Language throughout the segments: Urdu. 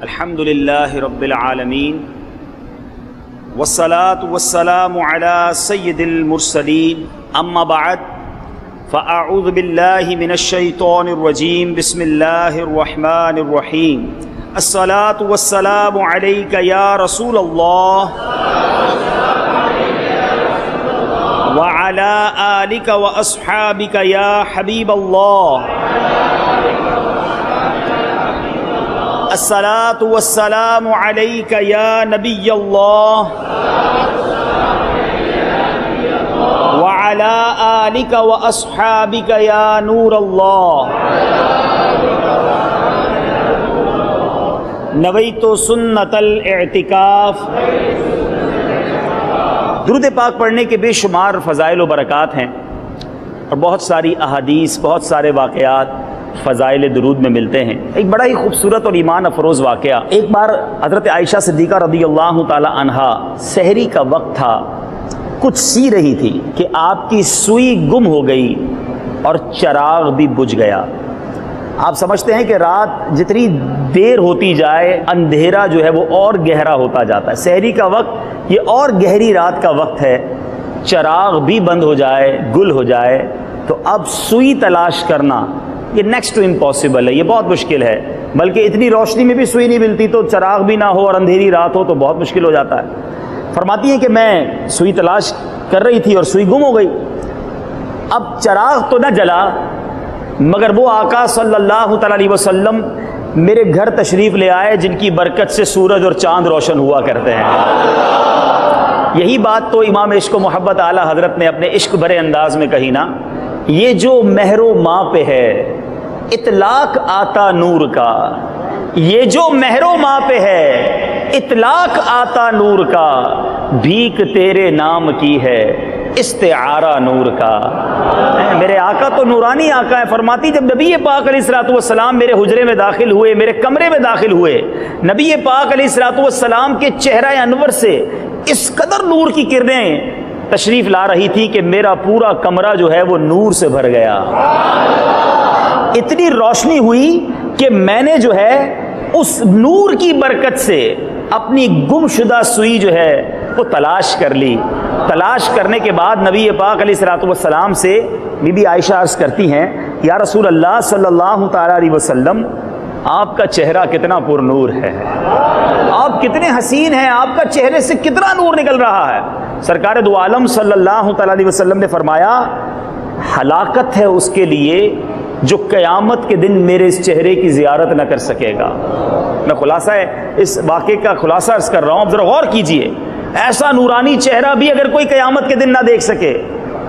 الحمد للہ رب العالمین والصلاة والسلام على سید المرسلین اما بعد فاعوذ باللہ من الشیطان الرجیم بسم اللہ الرحمن الرحیم الصلاة والسلام علیک یا رسول اللہ وعلى آلک واصحابک یا حبیب اللہ الصلاة والسلام علیک یا نبی اللہ وعلی آلک واصحابک یا نور اللہ نویت سنت الاعتکاف۔ درود پاک پڑھنے کے بے شمار فضائل و برکات ہیں اور بہت ساری احادیث، بہت سارے واقعات فضائل درود میں ملتے ہیں۔ ایک بڑا ہی خوبصورت اور ایمان افروز واقعہ، ایک بار حضرت عائشہ صدیقہ رضی اللہ تعالی عنہا سحری کا وقت تھا، کچھ سی رہی تھی کہ آپ کی سوئی گم ہو گئی اور چراغ بھی بجھ گیا۔ آپ سمجھتے ہیں کہ رات جتنی دیر ہوتی جائے اندھیرا جو ہے وہ اور گہرا ہوتا جاتا ہے۔ سحری کا وقت یہ اور گہری رات کا وقت ہے، چراغ بھی بند ہو جائے، گل ہو جائے تو اب سوئی تلاش کرنا یہ نیکسٹ ٹو امپاسبل ہے، یہ بہت مشکل ہے۔ بلکہ اتنی روشنی میں بھی سوئی نہیں ملتی تو چراغ بھی نہ ہو اور اندھیری رات ہو تو بہت مشکل ہو جاتا ہے۔ فرماتی ہیں کہ میں سوئی تلاش کر رہی تھی اور سوئی گم ہو گئی۔ اب چراغ تو نہ جلا مگر وہ آقا صلی اللہ تعالی علیہ وسلم میرے گھر تشریف لے آئے جن کی برکت سے سورج اور چاند روشن ہوا کرتے ہیں۔ یہی بات تو امام عشق و محبت اعلیٰ حضرت نے اپنے عشق بھرے انداز میں کہی نا، یہ جو مہر و ماں پہ ہے اطلاق آتا نور کا، یہ جو مہر و ماں پہ ہے اطلاق آتا نور کا، بھیک تیرے نام کی ہے استعارہ نور کا۔ میرے آقا تو نورانی آقا ہے۔ فرماتی جب نبی پاک علیہ الصلوۃ والسلام میرے حجرے میں داخل ہوئے، میرے کمرے میں داخل ہوئے، نبی پاک علیہ الصلوۃ والسلام کے چہرہ انور سے اس قدر نور کی کرنیں تشریف لا رہی تھی کہ میرا پورا کمرہ جو ہے وہ نور سے بھر گیا۔ اتنی روشنی ہوئی کہ میں نے جو ہے اس نور کی برکت سے اپنی گم شدہ سوئی جو ہے وہ تلاش کر لی۔ تلاش کرنے کے بعد نبی پاک علیہ الصلوۃ والسلام سے بی بی عائشہ عرض کرتی ہیں، یا رسول اللہ صلی اللہ تعالی علیہ وسلم، آپ کا چہرہ کتنا پر نور ہے، آپ کتنے حسین ہیں، آپ کا چہرے سے کتنا نور نکل رہا ہے۔ سرکار دو عالم صلی اللہ تعالی علیہ وسلم نے فرمایا، ہلاکت ہے اس کے لیے جو قیامت کے دن میرے اس چہرے کی زیارت نہ کر سکے گا۔ میں خلاصہ ہے اس واقعے کا خلاصہ عرض کر رہا ہوں، اب ذرا غور کیجئے، ایسا نورانی چہرہ بھی اگر کوئی قیامت کے دن نہ دیکھ سکے،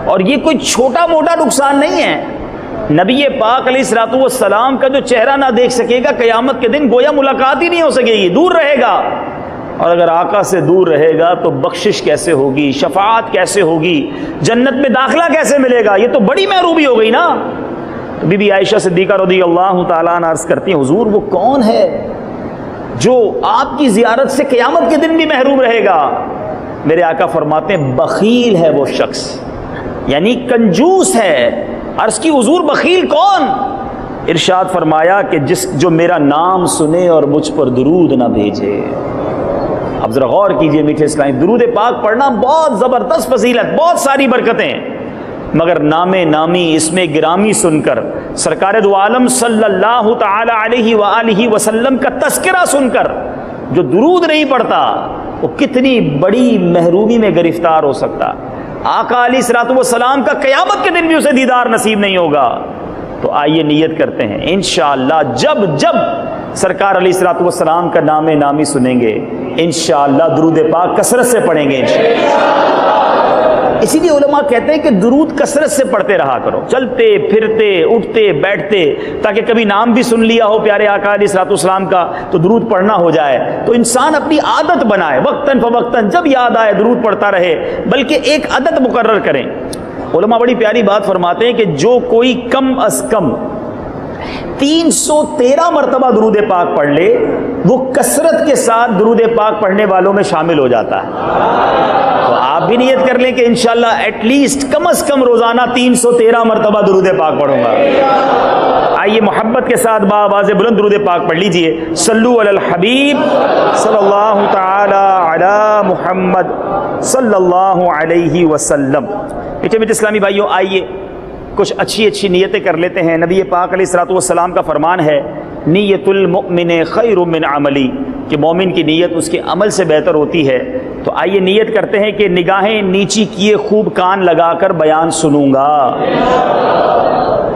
اور یہ کوئی چھوٹا موٹا نقصان نہیں ہے، نبی پاک علیہ الصلوۃ والسلام کا جو چہرہ نہ دیکھ سکے گا قیامت کے دن گویا ملاقات ہی نہیں ہو سکے گی، دور رہے گا۔ اور اگر آقا سے دور رہے گا تو بخشش کیسے ہوگی، شفاعت کیسے ہوگی، جنت میں داخلہ کیسے ملے گا، یہ تو بڑی محرومی ہو گئی نا۔ تو بی بی عائشہ صدیقہ رضی اللہ تعالیٰ عنہ عرض کرتی ہیں، حضور وہ کون ہے جو آپ کی زیارت سے قیامت کے دن بھی محروم رہے گا؟ میرے آقا فرماتے ہیں بخیل ہے وہ شخص، یعنی کنجوس ہے۔ عرض کی حضور بخیل کون؟ ارشاد فرمایا کہ جو میرا نام سنے اور مجھ پر درود نہ بھیجے۔ اب ذرا غور کیجئے میٹھے اسلامی، درود پاک پڑھنا بہت زبردست فضیلت، بہت ساری برکتیں، مگر نام نامی اسم گرامی سن کر، سرکار دو عالم صلی اللہ تعالی علیہ وآلہ وسلم کا تذکرہ سن کر جو درود نہیں پڑھتا وہ کتنی بڑی محرومی میں گرفتار ہو سکتا۔ آقا علیہ الصلوۃ والسلام کا قیامت کے دن بھی اسے دیدار نصیب نہیں ہوگا۔ تو آئیے نیت کرتے ہیں انشاءاللہ جب سرکار علیہ الصلوۃ والسلام کا نام نامی سنیں گے انشاءاللہ درود پاک کثرت سے پڑھیں گے انشاءاللہ۔ اسی لیے علماء کہتے ہیں کہ درود کثرت سے پڑھتے رہا کرو، چلتے پھرتے اٹھتے بیٹھتے، تاکہ کبھی نام بھی سن لیا ہو پیارے آقا علیہ الصلوۃ والسلام کا تو درود پڑھنا ہو جائے، تو انسان اپنی عادت بنائے، وقتاً فوقتاً جب یاد آئے درود پڑھتا رہے، بلکہ ایک عادت مقرر کریں۔ علماء بڑی پیاری بات فرماتے ہیں کہ جو کوئی کم از کم 313 مرتبہ درود پاک پڑھ لے وہ کثرت کے ساتھ درود پاک پڑھنے والوں میں شامل ہو جاتا ہے. تو آپ بھی نیت کر لیں کہ انشاءاللہ ایٹ لیسٹ کم از کم روزانہ 313 مرتبہ درود پاک پڑھوں گا. آئیے محبت کے ساتھ بآواز بلند درود پاک پڑھ لیجئے. صلو علی الحبیب صلی اللہ تعالی علی محمد صلی اللہ علیہ وسلم. میٹھے میٹھے اسلامی بھائیوں، آئیے کچھ اچھی اچھی نیتیں کر لیتے ہیں. نبی پاک علیہ الصلوۃ والسلام کا فرمان ہے نیت المؤمن خیر من عملی، کہ مومن کی نیت اس کے عمل سے بہتر ہوتی ہے. تو آئیے نیت کرتے ہیں کہ نگاہیں نیچی کیے خوب کان لگا کر بیان سنوں گا.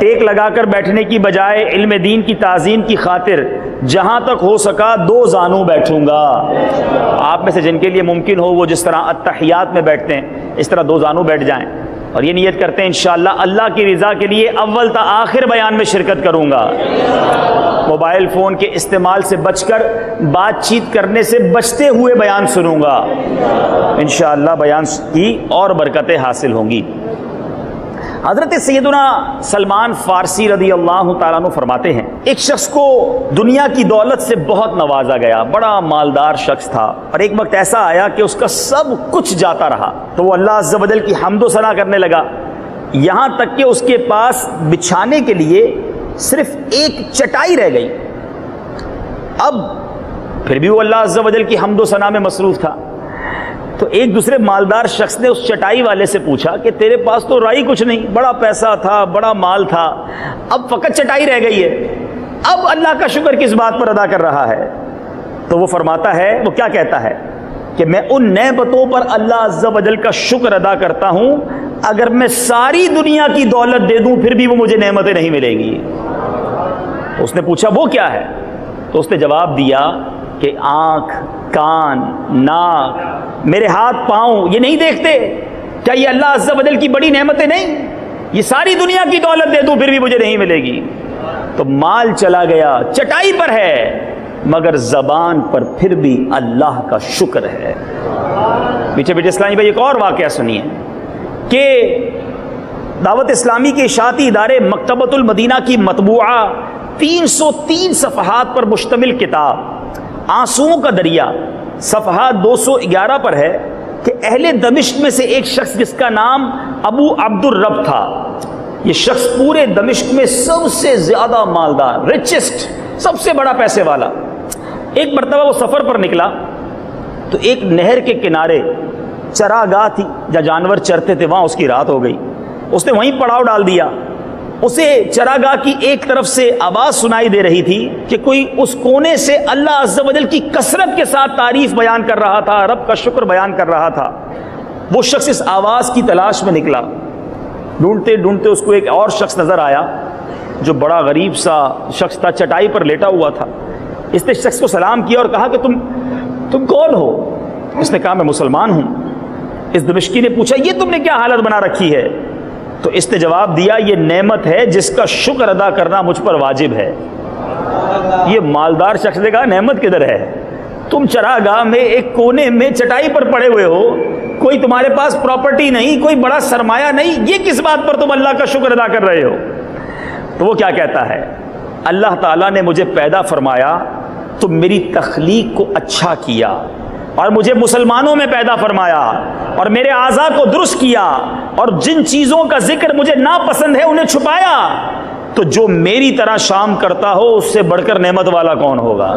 ٹیک لگا کر بیٹھنے کی بجائے علم دین کی تعظیم کی خاطر جہاں تک ہو سکا 2 زانوں بیٹھوں گا. آپ میں سے جن کے لیے ممکن ہو وہ جس طرح التحیات میں بیٹھتے ہیں اس طرح 2 زانوں بیٹھ جائیں، اور یہ نیت کرتے ہیں انشاءاللہ اللہ کی رضا کے لیے اول تا آخر بیان میں شرکت کروں گا. موبائل فون کے استعمال سے بچ کر بات چیت کرنے سے بچتے ہوئے بیان سنوں گا. انشاءاللہ بیان کی اور برکتیں حاصل ہوں گی. حضرت سیدنا سلمان فارسی رضی اللہ تعالیٰ عنہ فرماتے ہیں ایک شخص کو دنیا کی دولت سے بہت نوازا گیا، بڑا مالدار شخص تھا، اور ایک وقت ایسا آیا کہ اس کا سب کچھ جاتا رہا. تو وہ اللہ عز و جل کی حمد و ثنا کرنے لگا، یہاں تک کہ اس کے پاس بچھانے کے لیے صرف ایک چٹائی رہ گئی. اب پھر بھی وہ اللہ عز و جل کی حمد و ثنا میں مصروف تھا. تو ایک دوسرے مالدار شخص نے اس چٹائی والے سے پوچھا کہ تیرے پاس تو رائی کچھ نہیں، بڑا پیسہ تھا، بڑا مال تھا، اب فقط چٹائی رہ گئی ہے، اب اللہ کا شکر کس بات پر ادا کر رہا ہے؟ تو وہ فرماتا ہے، وہ کیا کہتا ہے کہ میں ان نعمتوں پر اللہ عز و جل کا شکر ادا کرتا ہوں اگر میں ساری دنیا کی دولت دے دوں پھر بھی وہ مجھے نعمتیں نہیں ملیں گی. اس نے پوچھا وہ کیا ہے؟ تو اس نے جواب دیا کہ آنکھ، کان، ناک، میرے ہاتھ پاؤں یہ نہیں دیکھتے؟ کیا یہ اللہ عز و جل کی بڑی نعمتیں نہیں؟ یہ ساری دنیا کی دولت دے دوں پھر بھی مجھے نہیں ملے گی. تو مال چلا گیا، چٹائی پر ہے، مگر زبان پر پھر بھی اللہ کا شکر ہے. پیچھے پیچھے اسلامی بھائی ایک اور واقعہ سنیے کہ دعوت اسلامی کے اشاعتی ادارے مکتبۃ المدینہ کی مطبوعہ 303 صفحات پر مشتمل کتاب آنسوؤں کا دریا صفحہ 211 پر ہے کہ اہل دمشق میں سے ایک شخص جس کا نام ابو عبد الرب تھا، یہ شخص پورے دمشق میں سب سے زیادہ مالدار، ریچسٹ، سب سے بڑا پیسے والا. ایک مرتبہ وہ سفر پر نکلا تو ایک نہر کے کنارے چراگاہ تھی جہاں جانور چرتے تھے، وہاں اس کی رات ہو گئی. اس نے وہیں پڑاؤ ڈال دیا. اسے چراگاہ کی ایک طرف سے آواز سنائی دے رہی تھی کہ کوئی اس کونے سے اللہ عز و جل کی کثرت کے ساتھ تعریف بیان کر رہا تھا، رب کا شکر بیان کر رہا تھا. وہ شخص اس آواز کی تلاش میں نکلا. ڈھونڈتے ڈھونڈتے اس کو ایک اور شخص نظر آیا جو بڑا غریب سا شخص تھا، چٹائی پر لیٹا ہوا تھا. اس نے شخص کو سلام کیا اور کہا کہ تم کون ہو؟ اس نے کہا میں مسلمان ہوں. اس دمشقی نے پوچھا یہ تم نے کیا حالت بنا رکھی ہے؟ تو اس نے جواب دیا یہ نعمت ہے جس کا شکر ادا کرنا مجھ پر واجب ہے. یہ مالدار شخص نے کہا نعمت کدھر ہے؟ تم چراگاہ میں ایک کونے میں چٹائی پر پڑے ہوئے ہو، کوئی تمہارے پاس پراپرٹی نہیں، کوئی بڑا سرمایہ نہیں، یہ کس بات پر تم اللہ کا شکر ادا کر رہے ہو؟ تو وہ کیا کہتا ہے، اللہ تعالیٰ نے مجھے پیدا فرمایا تو میری تخلیق کو اچھا کیا اور مجھے مسلمانوں میں پیدا فرمایا اور میرے اعضاء کو درست کیا، اور جن چیزوں کا ذکر مجھے ناپسند ہے انہیں چھپایا. تو جو میری طرح شام کرتا ہو اس سے بڑھ کر نعمت والا کون ہوگا؟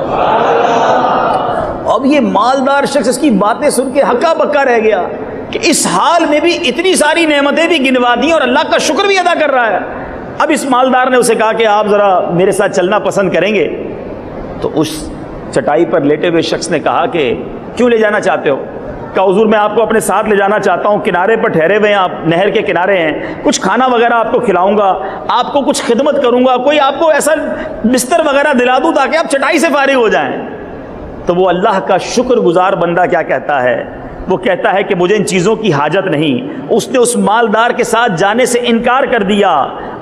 اب یہ مالدار شخص اس کی باتیں سن کے ہکا بکا رہ گیا کہ اس حال میں بھی اتنی ساری نعمتیں بھی گنوا دی اور اللہ کا شکر بھی ادا کر رہا ہے. اب اس مالدار نے اسے کہا کہ آپ ذرا میرے ساتھ چلنا پسند کریں گے؟ تو اس چٹائی پر لیٹے ہوئے شخص نے کہا کہ کیوں لے جانا چاہتے ہو؟ کہ حضور میں آپ کو اپنے ساتھ لے جانا چاہتا ہوں، کنارے پر ٹھہرے ہوئے ہیں آپ، نہر کے کنارے ہیں، کچھ کھانا وغیرہ آپ کو کھلاؤں گا، آپ کو کچھ خدمت کروں گا، کوئی آپ کو ایسا بستر وغیرہ دلا دوں تاکہ آپ چٹائی سے فارغ ہو جائیں. تو وہ اللہ کا شکر گزار بندہ کیا کہتا ہے؟ وہ کہتا ہے کہ مجھے ان چیزوں کی حاجت نہیں. اس نے اس مالدار کے ساتھ جانے سے انکار کر دیا.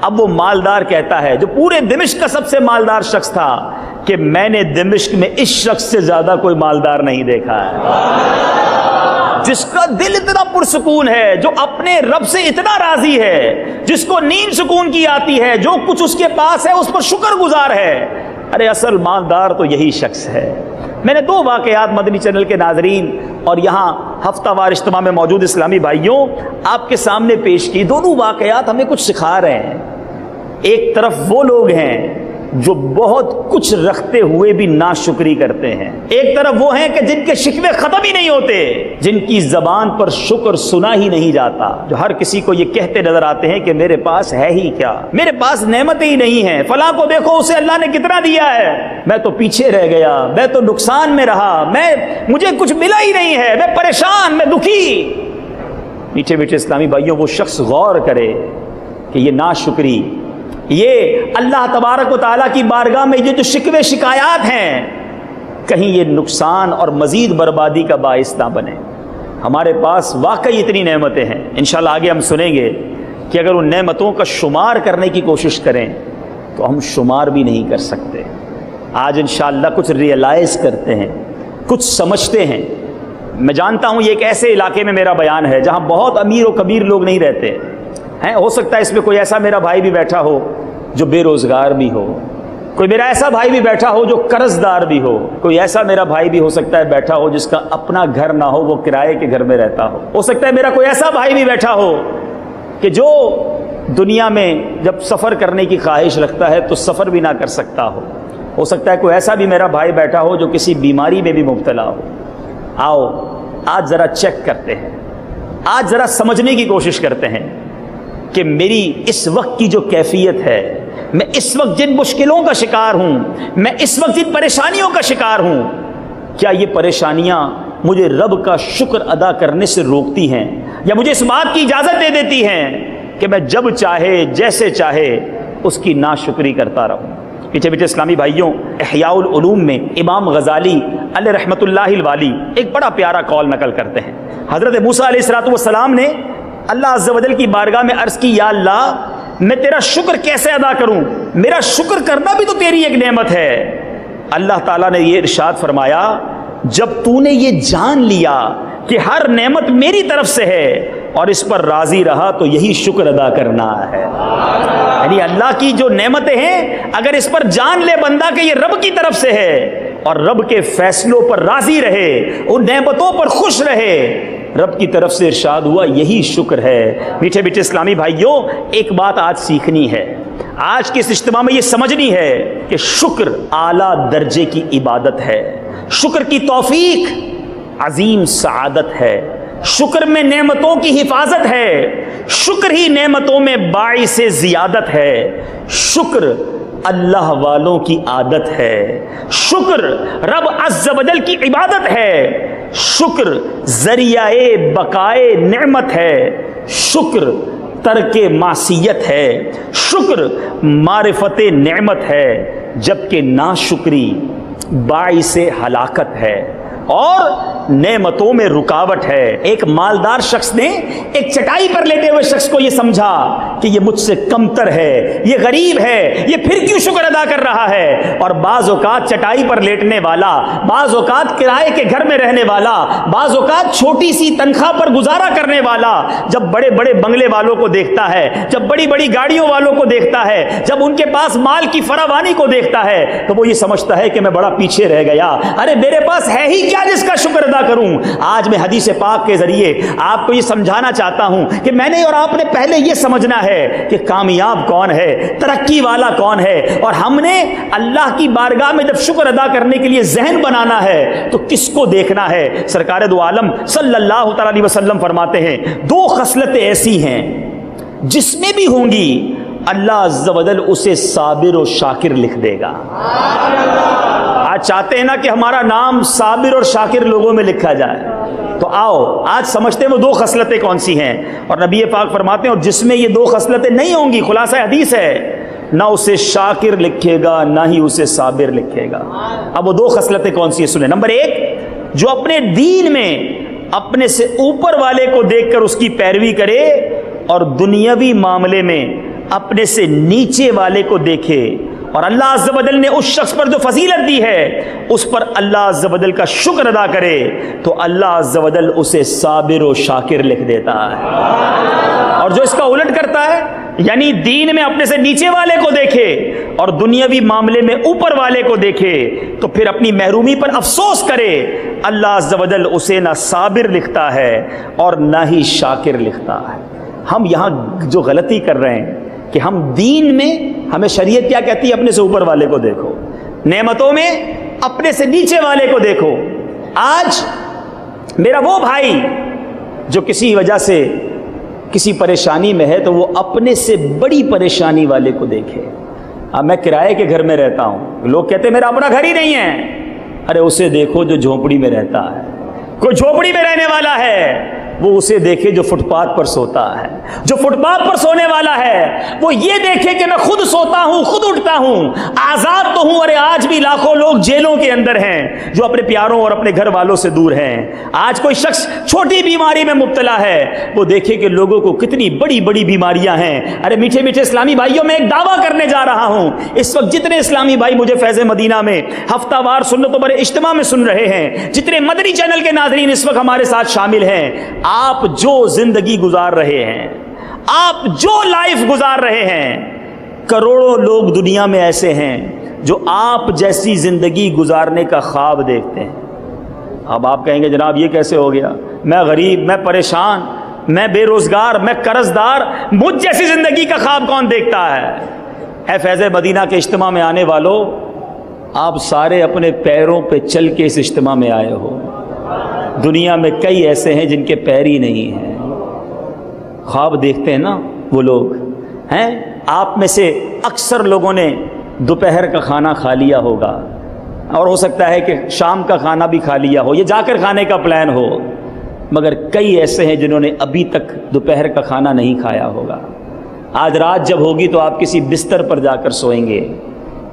اب وہ مالدار کہتا ہے جو پورے دمشق کا سب سے مالدار شخص تھا کہ میں نے دمشق میں اس شخص سے زیادہ کوئی مالدار نہیں دیکھا ہے. جس کا دل اتنا پرسکون ہے، جو اپنے رب سے اتنا راضی ہے، جس کو نیند سکون کی آتی ہے، جو کچھ اس کے پاس ہے اس پر شکر گزار ہے، ارے اصل مالدار تو یہی شخص ہے۔ میں نے 2 واقعات مدنی چینل کے ناظرین اور یہاں ہفتہ وار اجتماع میں موجود اسلامی بھائیوں آپ کے سامنے پیش کی۔ دونوں واقعات ہمیں کچھ سکھا رہے ہیں۔ ایک طرف وہ لوگ ہیں جو بہت کچھ رکھتے ہوئے بھی ناشکری کرتے ہیں، ایک طرف وہ ہیں کہ جن کے شکوے ختم ہی نہیں ہوتے، جن کی زبان پر شکر سنا ہی نہیں جاتا، جو ہر کسی کو یہ کہتے نظر آتے ہیں کہ میرے پاس ہے ہی کیا، میرے پاس نعمتیں ہی نہیں ہیں، فلاں کو دیکھو اسے اللہ نے کتنا دیا ہے، میں تو پیچھے رہ گیا، میں تو نقصان میں رہا، مجھے کچھ ملا ہی نہیں ہے، میں پریشان، میں دکھی۔ میٹھے میٹھے اسلامی بھائیوں، وہ شخص غور کرے کہ یہ ناشکری، یہ اللہ تبارک و تعالیٰ کی بارگاہ میں یہ جو شکوے شکایات ہیں، کہیں یہ نقصان اور مزید بربادی کا باعث نہ بنے۔ ہمارے پاس واقعی اتنی نعمتیں ہیں، انشاءاللہ آگے ہم سنیں گے کہ اگر ان نعمتوں کا شمار کرنے کی کوشش کریں تو ہم شمار بھی نہیں کر سکتے۔ آج انشاءاللہ کچھ ریئلائز کرتے ہیں، کچھ سمجھتے ہیں۔ میں جانتا ہوں یہ ایک ایسے علاقے میں میرا بیان ہے جہاں بہت امیر و کبیر لوگ نہیں رہتے ہیں، ہو سکتا ہے اس میں کوئی ایسا میرا بھائی بھی بیٹھا ہو جو بے روزگار بھی ہو، کوئی میرا ایسا بھائی بھی بیٹھا ہو جو قرض دار بھی ہو، کوئی ایسا میرا بھائی بھی ہو سکتا ہے بیٹھا ہو جس کا اپنا گھر نہ ہو، وہ کرائے کے گھر میں رہتا ہو سکتا ہے میرا کوئی ایسا بھائی بھی بیٹھا ہو کہ جو دنیا میں جب سفر کرنے کی خواہش رکھتا ہے تو سفر بھی نہ کر سکتا ہو سکتا ہے کوئی ایسا بھی میرا بھائی بیٹھا ہو جو کسی بیماری میں بھی مبتلا ہو۔ آؤ آج ذرا چیک کرتے ہیں، آج ذرا سمجھنے کی کوشش کرتے ہیں کہ میری اس وقت کی جو کیفیت ہے، میں اس وقت جن مشکلوں کا شکار ہوں، میں اس وقت جن پریشانیوں کا شکار ہوں، کیا یہ پریشانیاں مجھے رب کا شکر ادا کرنے سے روکتی ہیں یا مجھے اس بات کی اجازت دے دیتی ہیں کہ میں جب چاہے جیسے چاہے اس کی ناشکری کرتا رہوں؟ پیچھے پیچھے اسلامی بھائیوں، احیاء العلوم میں امام غزالی علیہ رحمۃ اللہ الوالی ایک بڑا پیارا قول نقل کرتے ہیں۔ حضرت موسیٰ علیہ السلام نے اللہ عز و جل کی بارگاہ میں عرض کی، یا اللہ میں تیرا شکر کیسے ادا کروں، میرا شکر کرنا بھی تو تیری ایک نعمت ہے۔ اللہ تعالیٰ نے یہ ارشاد فرمایا، جب تو نے یہ جان لیا کہ ہر نعمت میری طرف سے ہے اور اس پر راضی رہا تو یہی شکر ادا کرنا ہے۔ یعنی اللہ کی جو نعمتیں ہیں اگر اس پر جان لے بندہ کہ یہ رب کی طرف سے ہے اور رب کے فیصلوں پر راضی رہے، ان نعمتوں پر خوش رہے، رب کی طرف سے ارشاد ہوا یہی شکر ہے۔ میٹھے میٹھے اسلامی بھائیوں، ایک بات آج سیکھنی ہے، آج کے اس اجتماع میں یہ سمجھنی ہے کہ شکر اعلیٰ درجے کی عبادت ہے، شکر کی توفیق عظیم سعادت ہے، شکر میں نعمتوں کی حفاظت ہے، شکر ہی نعمتوں میں باعث زیادت ہے، شکر اللہ والوں کی عادت ہے، شکر رب عز و جل کی عبادت ہے، شکر ذریعہ بقائے نعمت ہے، شکر ترک معصیت ہے، شکر معرفت نعمت ہے، جبکہ ناشکری باعث ہلاکت ہے اور نعمتوں میں رکاوٹ ہے۔ ایک مالدار شخص نے ایک چٹائی پر لیٹے ہوئے شخص کو یہ سمجھا کہ یہ مجھ سے کمتر ہے، یہ غریب ہے، یہ پھر کیوں شکر ادا کر رہا ہے؟ اور بعض اوقات چٹائی پر لیٹنے والا، بعض اوقات کرائے کے گھر میں رہنے والا، بعض اوقات چھوٹی سی تنخواہ پر گزارا کرنے والا جب بڑے بڑے بنگلے والوں کو دیکھتا ہے، جب بڑی بڑی گاڑیوں والوں کو دیکھتا ہے، جب ان کے پاس مال کی فراوانی کو دیکھتا ہے تو وہ یہ سمجھتا ہے کہ میں بڑا پیچھے رہ گیا، ارے میرے پاس ہے ہی کیا جس کا شکر ادا کروں؟ آج میں حدیث پاک کے ذریعے آپ کو یہ سمجھانا چاہتا ہوں کہ میں نے اور آپ نے پہلے یہ سمجھنا ہے کہ کامیاب کون ہے، ترقی والا کون ہے، اور ہم نے اللہ کی بارگاہ میں جب شکر ادا کرنے کے لیے ذہن بنانا ہے تو کس کو دیکھنا ہے؟ سرکار دو عالم صلی اللہ تعالی علیہ وسلم فرماتے ہیں 2 خصلتیں ایسی ہیں جس میں بھی ہوں گی اللہ عز و جل اسے صابر و شاکر لکھ دے گا۔ آج چاہتے ہیں نا کہ ہمارا نام صابر اور شاکر لوگوں میں لکھا جائے، تو آؤ آج سمجھتے ہیں وہ 2 خصلتیں کون سی ہیں، اور نبی پاک فرماتے ہیں اور جس میں یہ 2 خصلتیں نہیں ہوں گی، خلاصہ حدیث ہے، نہ اسے شاکر لکھے گا نہ ہی اسے صابر لکھے گا۔ اب وہ 2 خصلتیں کون سی ہیں سنیں۔ نمبر 1، جو اپنے دین میں اپنے سے اوپر والے کو دیکھ کر اس کی پیروی کرے اور دنیاوی معاملے میں اپنے سے نیچے والے کو دیکھے اور اللہ عز و جل نے اس شخص پر جو فضیلت دی ہے اس پر اللہ عز و جل کا شکر ادا کرے تو اللہ عز و جل اسے صابر و شاکر لکھ دیتا ہے۔ اور جو اس کا الٹ کرتا ہے، یعنی دین میں اپنے سے نیچے والے کو دیکھے اور دنیاوی معاملے میں اوپر والے کو دیکھے تو پھر اپنی محرومی پر افسوس کرے، اللہ عز و جل اسے نہ صابر لکھتا ہے اور نہ ہی شاکر لکھتا ہے۔ ہم یہاں جو غلطی کر رہے ہیں کہ ہم دین میں، ہمیں شریعت کیا کہتی ہے؟ اپنے سے اوپر والے کو دیکھو، نعمتوں میں اپنے سے نیچے والے کو دیکھو۔ آج میرا وہ بھائی جو کسی وجہ سے کسی پریشانی میں ہے تو وہ اپنے سے بڑی پریشانی والے کو دیکھے۔ اب میں کرائے کے گھر میں رہتا ہوں، لوگ کہتے ہیں میرا اپنا گھر ہی نہیں ہے، ارے اسے دیکھو جو جھونپڑی میں رہتا ہے۔ کوئی جھونپڑی میں رہنے والا ہے وہ اسے دیکھے جو فٹ پاتھ پر سوتا ہے، جو فٹ پاتھ پر سونے والا ہے وہ یہ دیکھے کہ میں خود سوتا ہوں، خود اٹھتا ہوں، آزاد تو ہوں۔ ارے آج بھی لاکھوں لوگ جیلوں کے اندر ہیں جو اپنے پیاروں اور اپنے گھر والوں سے دور ہیں۔ آج کوئی شخص چھوٹی بیماری میں مبتلا ہے، وہ دیکھے کہ لوگوں کو کتنی بڑی بڑی بیماریاں ہیں۔ ارے میٹھے میٹھے اسلامی بھائیوں، میں ایک دعویٰ کرنے جا رہا ہوں، اس وقت جتنے اسلامی بھائی مجھے فیض مدینہ میں ہفتہ وار سنتوں پر اجتماع میں سن رہے ہیں، جتنے مدنی چینل کے ناظرین اس وقت ہمارے ساتھ شامل ہیں، آپ جو زندگی گزار رہے ہیں، آپ جو لائف گزار رہے ہیں، کروڑوں لوگ دنیا میں ایسے ہیں جو آپ جیسی زندگی گزارنے کا خواب دیکھتے ہیں۔ اب آپ کہیں گے جناب یہ کیسے ہو گیا؟ میں غریب، میں پریشان، میں بے روزگار، میں قرض دار، مجھ جیسی زندگی کا خواب کون دیکھتا ہے؟ اے فیض مدینہ کے اجتماع میں آنے والوں، آپ سارے اپنے پیروں پہ چل کے اس اجتماع میں آئے ہو۔ دنیا میں کئی ایسے ہیں جن کے پیر ہی نہیں ہیں، خواب دیکھتے ہیں نا وہ لوگ ہیں۔ آپ میں سے اکثر لوگوں نے دوپہر کا کھانا کھا لیا ہوگا، اور ہو سکتا ہے کہ شام کا کھانا بھی کھا لیا ہو، یہ جا کر کھانے کا پلان ہو، مگر کئی ایسے ہیں جنہوں نے ابھی تک دوپہر کا کھانا نہیں کھایا ہوگا۔ آج رات جب ہوگی تو آپ کسی بستر پر جا کر سوئیں گے۔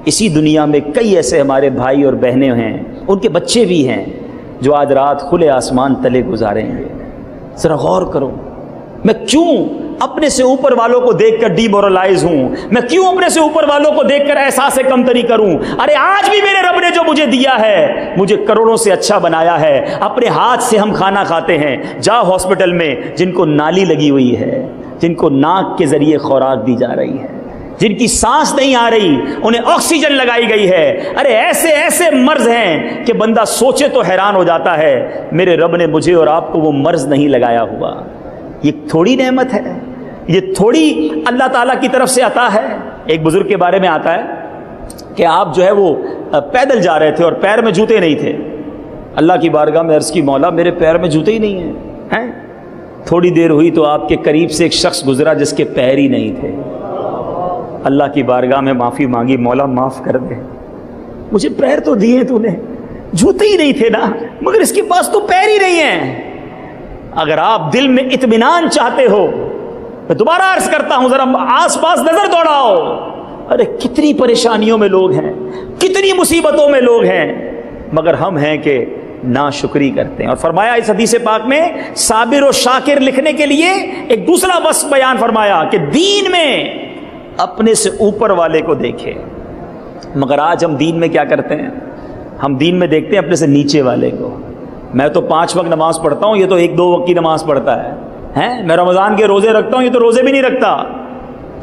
اسی دنیا میں کئی ایسے ہمارے بھائی اور بہنیں ہیں، ان کے بچے بھی ہیں جو آج رات کھلے آسمان تلے گزاریں گے۔ ذرا غور کرو، میں کیوں اپنے سے اوپر والوں کو دیکھ کر ڈی مورلائز ہوں؟ میں کیوں اپنے سے اوپر والوں کو دیکھ کر احساس کمتری کروں؟ ارے آج بھی میرے رب نے جو مجھے دیا ہے، مجھے کروڑوں سے اچھا بنایا ہے۔ اپنے ہاتھ سے ہم کھانا کھاتے ہیں۔ جا ہاسپٹل میں جن کو نالی لگی ہوئی ہے، جن کو ناک کے ذریعے خوراک دی جا رہی ہے، جن کی سانس نہیں آ رہی، انہیں آکسیجن لگائی گئی ہے، ارے ایسے ایسے مرض ہیں کہ بندہ سوچے تو حیران ہو جاتا ہے میرے رب نے مجھے اور آپ کو وہ مرض نہیں لگایا ہوا۔ یہ تھوڑی نعمت ہے، یہ تھوڑی اللہ تعالیٰ کی طرف سے عطا ہے۔ ایک بزرگ کے بارے میں آتا ہے کہ آپ جو ہے وہ پیدل جا رہے تھے اور پیر میں جوتے نہیں تھے۔ اللہ کی بارگاہ میں عرض کی مولا میرے پیر میں جوتے ہی نہیں ہیں۔ تھوڑی دیر ہوئی تو آپ کے قریب سے ایک شخص گزرا جس کے پیر ہی نہیں تھے۔ اللہ کی بارگاہ میں معافی مانگی، مولا معاف کر دے، مجھے پیر تو دیے تو نے، جوتے ہی نہیں تھے نا، مگر اس کے پاس تو پیر ہی نہیں ہیں۔ اگر آپ دل میں اطمینان چاہتے ہو، میں دوبارہ عرض کرتا ہوں ذرا آس پاس نظر دوڑاؤ، ارے کتنی پریشانیوں میں لوگ ہیں، کتنی مصیبتوں میں لوگ ہیں، مگر ہم ہیں کہ ناشکری کرتے ہیں۔ اور فرمایا اس حدیث پاک میں صابر و شاکر لکھنے کے لیے ایک دوسرا وصف بیان فرمایا کہ دین میں اپنے سے اوپر والے کو دیکھے۔ مگر آج ہم دین میں کیا کرتے ہیں؟ ہم دین میں دیکھتے ہیں اپنے سے نیچے والے کو۔ میں تو 5 وقت نماز پڑھتا ہوں، یہ تو 1-2 وقت کی نماز پڑھتا ہے۔ میں رمضان کے روزے رکھتا ہوں، یہ تو روزے بھی نہیں رکھتا۔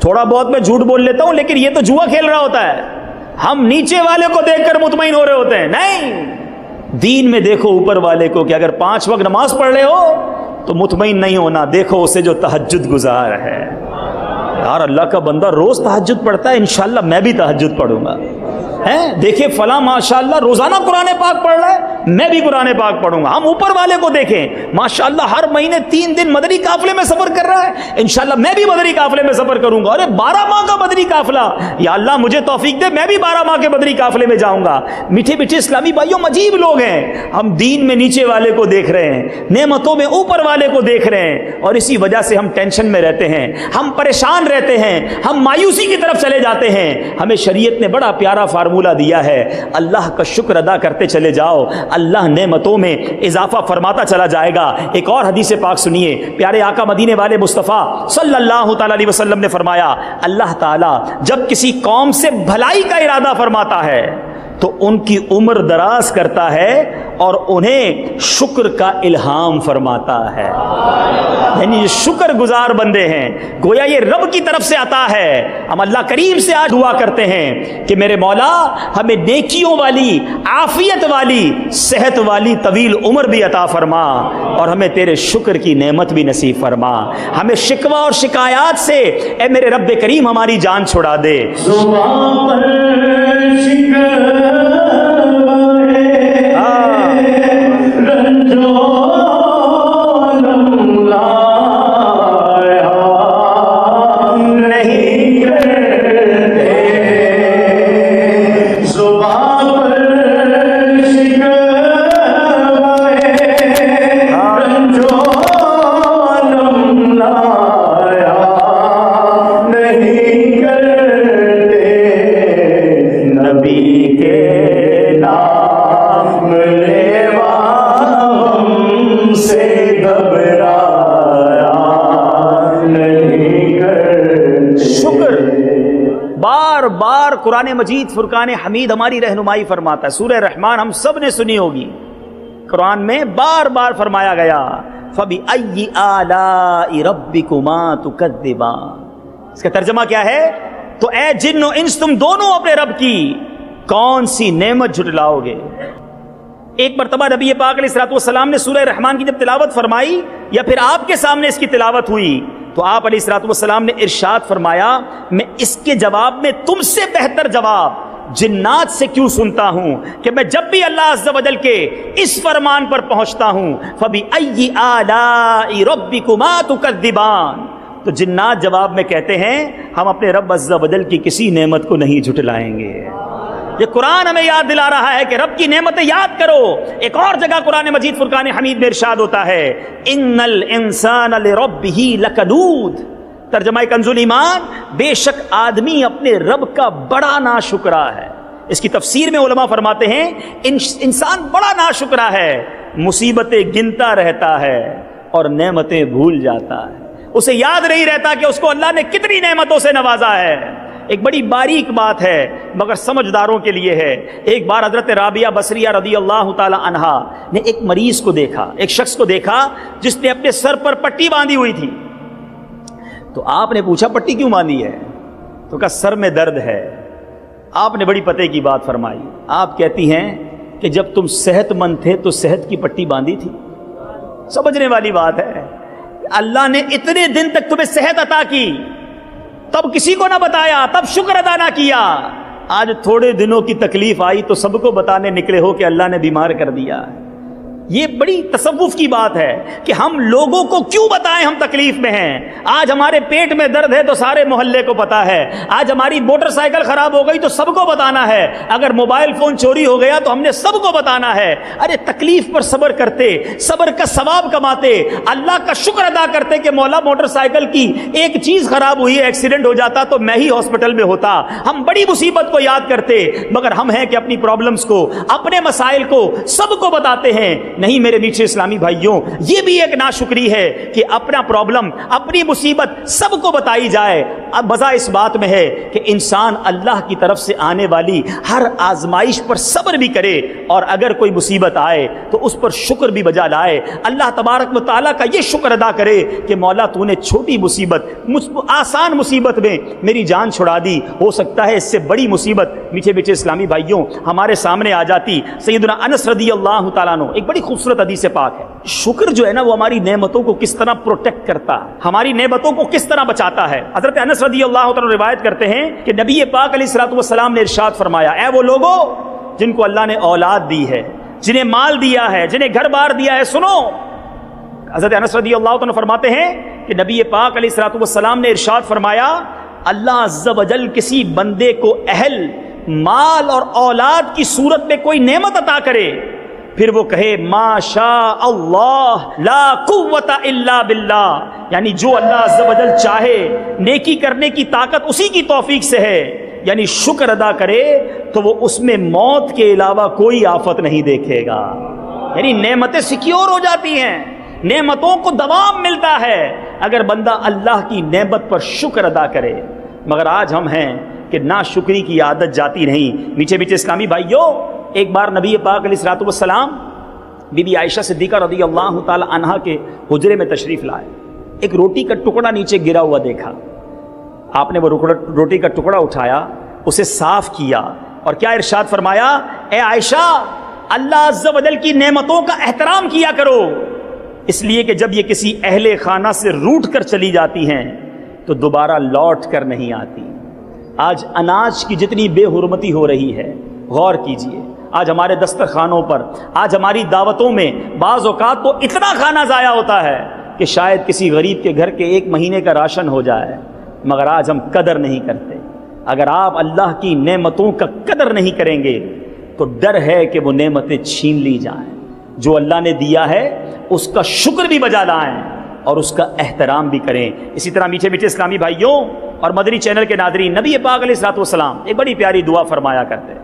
تھوڑا بہت میں جھوٹ بول لیتا ہوں، لیکن یہ تو جوا کھیل رہا ہوتا ہے۔ ہم نیچے والے کو دیکھ کر مطمئن ہو رہے ہوتے ہیں۔ نہیں، دین میں دیکھو اوپر والے کو کہ اگر 5 وقت نماز پڑھ رہے ہو تو مطمئن نہیں ہونا، دیکھو اسے جو تہجد گزار ہے۔ یار اللہ کا بندہ روز تہجد پڑھتا ہے، انشاءاللہ میں بھی تہجد پڑھوں گا۔ دیکھیں فلاں ماشاءاللہ روزانہ قرآن پاک پڑھ رہا ہے، میں بھی قرآن پاک پڑھوں گا۔ ہم اوپر والے کو دیکھیں، ماشاءاللہ ہر مہینے 3 دن مدنی قافلے میں سفر کر رہا ہے، انشاءاللہ میں بھی مدنی قافلے میں سفر کروں گا۔ ارے 12 ماہ کا مدنی قافلہ، یا اللہ مجھے توفیق دے میں بھی 12 ماہ کے مدنی قافلے میں جاؤں گا۔ میٹھے میٹھے اسلامی بھائیوں، عجیب لوگ ہیں، ہم دین میں نیچے والے کو دیکھ رہے ہیں، نعمتوں میں اوپر والے کو دیکھ رہے ہیں، اور اسی وجہ سے ہم ٹینشن میں رہتے ہیں، ہم پریشان رہتے ہیں، ہم مایوسی کی طرف چلے جاتے ہیں۔ ہمیں شریعت نے بڑا پیارا فارمولہ دیا ہے، اللہ کا شکر ادا کرتے چلے جاؤ، اللہ نعمتوں میں اضافہ فرماتا چلا جائے گا۔ ایک اور حدیث پاک سنیے، پیارے آقا مدینے والے مصطفیٰ صلی اللہ تعالی علیہ وسلم نے فرمایا، اللہ تعالیٰ جب کسی قوم سے بھلائی کا ارادہ فرماتا ہے تو ان کی عمر دراز کرتا ہے اور انہیں شکر کا الہام فرماتا ہے۔ یعنی یہ شکر گزار بندے ہیں، گویا یہ رب کی طرف سے عطا ہے۔ ہم اللہ کریم سے آج دعا کرتے ہیں کہ میرے مولا ہمیں نیکیوں والی، عافیت والی، صحت والی طویل عمر بھی عطا فرما اور ہمیں تیرے شکر کی نعمت بھی نصیب فرما۔ ہمیں شکوہ اور شکایات سے اے میرے رب کریم ہماری جان چھڑا دے۔ قرآن مجید فرقان حمید ہماری رہنمائی فرماتا ہے۔ سورہ رحمان ہم سب نے سنی ہوگی، قرآن میں بار بار فرمایا گیا فَبِأَيِّ آلَاءِ رَبِّكُمَا تُكَذِّبَانِ۔ اس کا ترجمہ کیا ہے؟ تو اے جن و انس تم دونوں اپنے رب کی کون سی نعمت جھٹلاؤ گے۔ ایک مرتبہ نبی پاک علیہ الصلوۃ والسلام نے سورہ رحمان کی جب تلاوت فرمائی یا پھر آپ کے سامنے اس کی تلاوت ہوئی تو آپ علیہ الصلوۃ والسلام نے ارشاد فرمایا، میں اس کے جواب میں تم سے بہتر جواب جنات سے کیوں سنتا ہوں کہ میں جب بھی اللہ عز و جل کے اس فرمان پر پہنچتا ہوں فَبِأَيِّ آلَاءِ رَبِّكُمَا تُكَذِّبَانِ، تو جنات جواب میں کہتے ہیں ہم اپنے رب عز و جل کی کسی نعمت کو نہیں جھٹلائیں گے۔ یہ قرآن ہمیں یاد دلا رہا ہے کہ رب کی نعمتیں یاد کرو۔ ایک اور جگہ قرآن مجید فرقان حمید میں ارشاد ہوتا ہے ان الانسان لربہ لکنود، ترجمہ کنز الایمان، بے شک آدمی اپنے رب کا بڑا ناشکرا ہے۔ اس کی تفسیر میں علماء فرماتے ہیں انسان بڑا ناشکرا ہے، مصیبتیں گنتا رہتا ہے اور نعمتیں بھول جاتا ہے، اسے یاد نہیں رہتا کہ اس کو اللہ نے کتنی نعمتوں سے نوازا ہے۔ ایک بڑی باریک بات ہے مگر سمجھداروں کے لیے ہے۔ ایک بار حضرت رابعہ بصریہ رضی اللہ تعالی عنہا نے ایک مریض کو دیکھا، ایک شخص کو دیکھا جس نے اپنے سر پر پٹی باندھی ہوئی تھی۔ تو آپ نے پوچھا پٹی کیوں باندھی ہے؟ تو کہا سر میں درد ہے۔ آپ نے بڑی پتے کی بات فرمائی، آپ کہتی ہیں کہ جب تم صحت مند تھے تو صحت کی پٹی باندھی تھی۔ سمجھنے والی بات ہے، اللہ نے اتنے دن تک تمہیں صحت عطا کی، تب کسی کو نہ بتایا، تب شکر ادا نہ کیا، آج تھوڑے دنوں کی تکلیف آئی تو سب کو بتانے نکلے ہو کہ اللہ نے بیمار کر دیا۔ یہ بڑی تصوف کی بات ہے کہ ہم لوگوں کو کیوں بتائیں ہم تکلیف میں ہیں۔ آج ہمارے پیٹ میں درد ہے تو سارے محلے کو پتا ہے، آج ہماری موٹر سائیکل خراب ہو گئی تو سب کو بتانا ہے، اگر موبائل فون چوری ہو گیا تو ہم نے سب کو بتانا ہے۔ ارے تکلیف پر صبر کرتے، صبر کا ثواب کماتے، اللہ کا شکر ادا کرتے کہ مولا موٹر سائیکل کی ایک چیز خراب ہوئی ہے، ایکسیڈنٹ ہو جاتا تو میں ہی ہاسپٹل میں ہوتا۔ ہم بڑی مصیبت کو یاد کرتے مگر ہم ہیں کہ اپنی پرابلمز کو، اپنے مسائل کو سب کو بتاتے ہیں۔ نہیں میرے میٹھے اسلامی بھائیوں، یہ بھی ایک ناشکری ہے کہ اپنا پرابلم، اپنی مصیبت سب کو بتائی جائے۔ اب مزہ اس بات میں ہے کہ انسان اللہ کی طرف سے آنے والی ہر آزمائش پر صبر بھی کرے اور اگر کوئی مصیبت آئے تو اس پر شکر بھی بجا لائے، اللہ تبارک و تعالیٰ کا یہ شکر ادا کرے کہ مولا تو نے چھوٹی مصیبت، آسان مصیبت میں میری جان چھڑا دی، ہو سکتا ہے اس سے بڑی مصیبت میٹھے میٹھے اسلامی بھائیوں ہمارے سامنے آ جاتی۔ سیدنا انس رضی اللہ تعالیٰ عنہ، ایک بڑی خوبصورت حدیث پاک ہے، شکر جو ہے نا وہ ہماری نعمتوں کو کس طرح پروٹیکٹ کرتا ہے، ہماری نعمتوں کو کس طرح بچاتا ہے۔ حضرت انس رضی اللہ تعالیٰ روایت کرتے ہیں کہ نبی پاک علیہ الصلوۃ والسلام نے ارشاد فرمایا، اے وہ لوگوں جن کو اللہ نے اولاد دی ہے، جنہیں مال دیا ہے، جنہیں گھر بار دیا ہے، سنو۔ حضرت انس رضی اللہ تعالیٰ فرماتے ہیں کہ نبی پاک علیہ الصلوۃ والسلام نے ارشاد فرمایا، اللہ عز و جل کسی بندے کو اہل، مال اور اولاد کی صورت میں کوئی نعمت عطا کرے، پھر وہ کہے ما شاء اللہ لا قوت الا باللہ، یعنی جو اللہ عز و جل چاہے، نیکی کرنے کی طاقت اسی کی توفیق سے ہے، یعنی شکر ادا کرے تو وہ اس میں موت کے علاوہ کوئی آفت نہیں دیکھے گا. یعنی نعمتیں سیکیور ہو جاتی ہیں، نعمتوں کو دوام ملتا ہے اگر بندہ اللہ کی نعمت پر شکر ادا کرے. مگر آج ہم ہیں کہ ناشکری کی عادت جاتی نہیں. میٹھے میٹھے اسلامی بھائیوں، ایک بار نبی پاک علیہ الصلوۃ والسلام بی بی عائشہ صدیقہ رضی اللہ تعالی عنہا کے حجرے میں تشریف لائے. ایک روٹی کا ٹکڑا نیچے گرا ہوا دیکھا. آپ نے وہ روٹی کا ٹکڑا اٹھایا، اسے صاف کیا اور کیا ارشاد فرمایا، اے عائشہ اللہ عز و جل کی نعمتوں کا احترام کیا کرو، اس لیے کہ جب یہ کسی اہل خانہ سے روٹ کر چلی جاتی ہیں تو دوبارہ لوٹ کر نہیں آتی. آج اناج کی جتنی بے حرمتی ہو رہی ہے، غور کیجئے. آج ہمارے دسترخوانوں پر، آج ہماری دعوتوں میں بعض اوقات تو اتنا کھانا ضائع ہوتا ہے کہ شاید کسی غریب کے گھر کے 1 مہینے کا راشن ہو جائے، مگر آج ہم قدر نہیں کرتے. اگر آپ اللہ کی نعمتوں کا قدر نہیں کریں گے تو ڈر ہے کہ وہ نعمتیں چھین لی جائیں. جو اللہ نے دیا ہے اس کا شکر بھی بجا لائیں اور اس کا احترام بھی کریں. اسی طرح میٹھے میٹھے اسلامی بھائیوں اور مدنی چینل کے ناظرین، نبی پاک علیہ الصلوۃ والسلام ایک بڑی پیاری دعا فرمایا کرتے ہیں.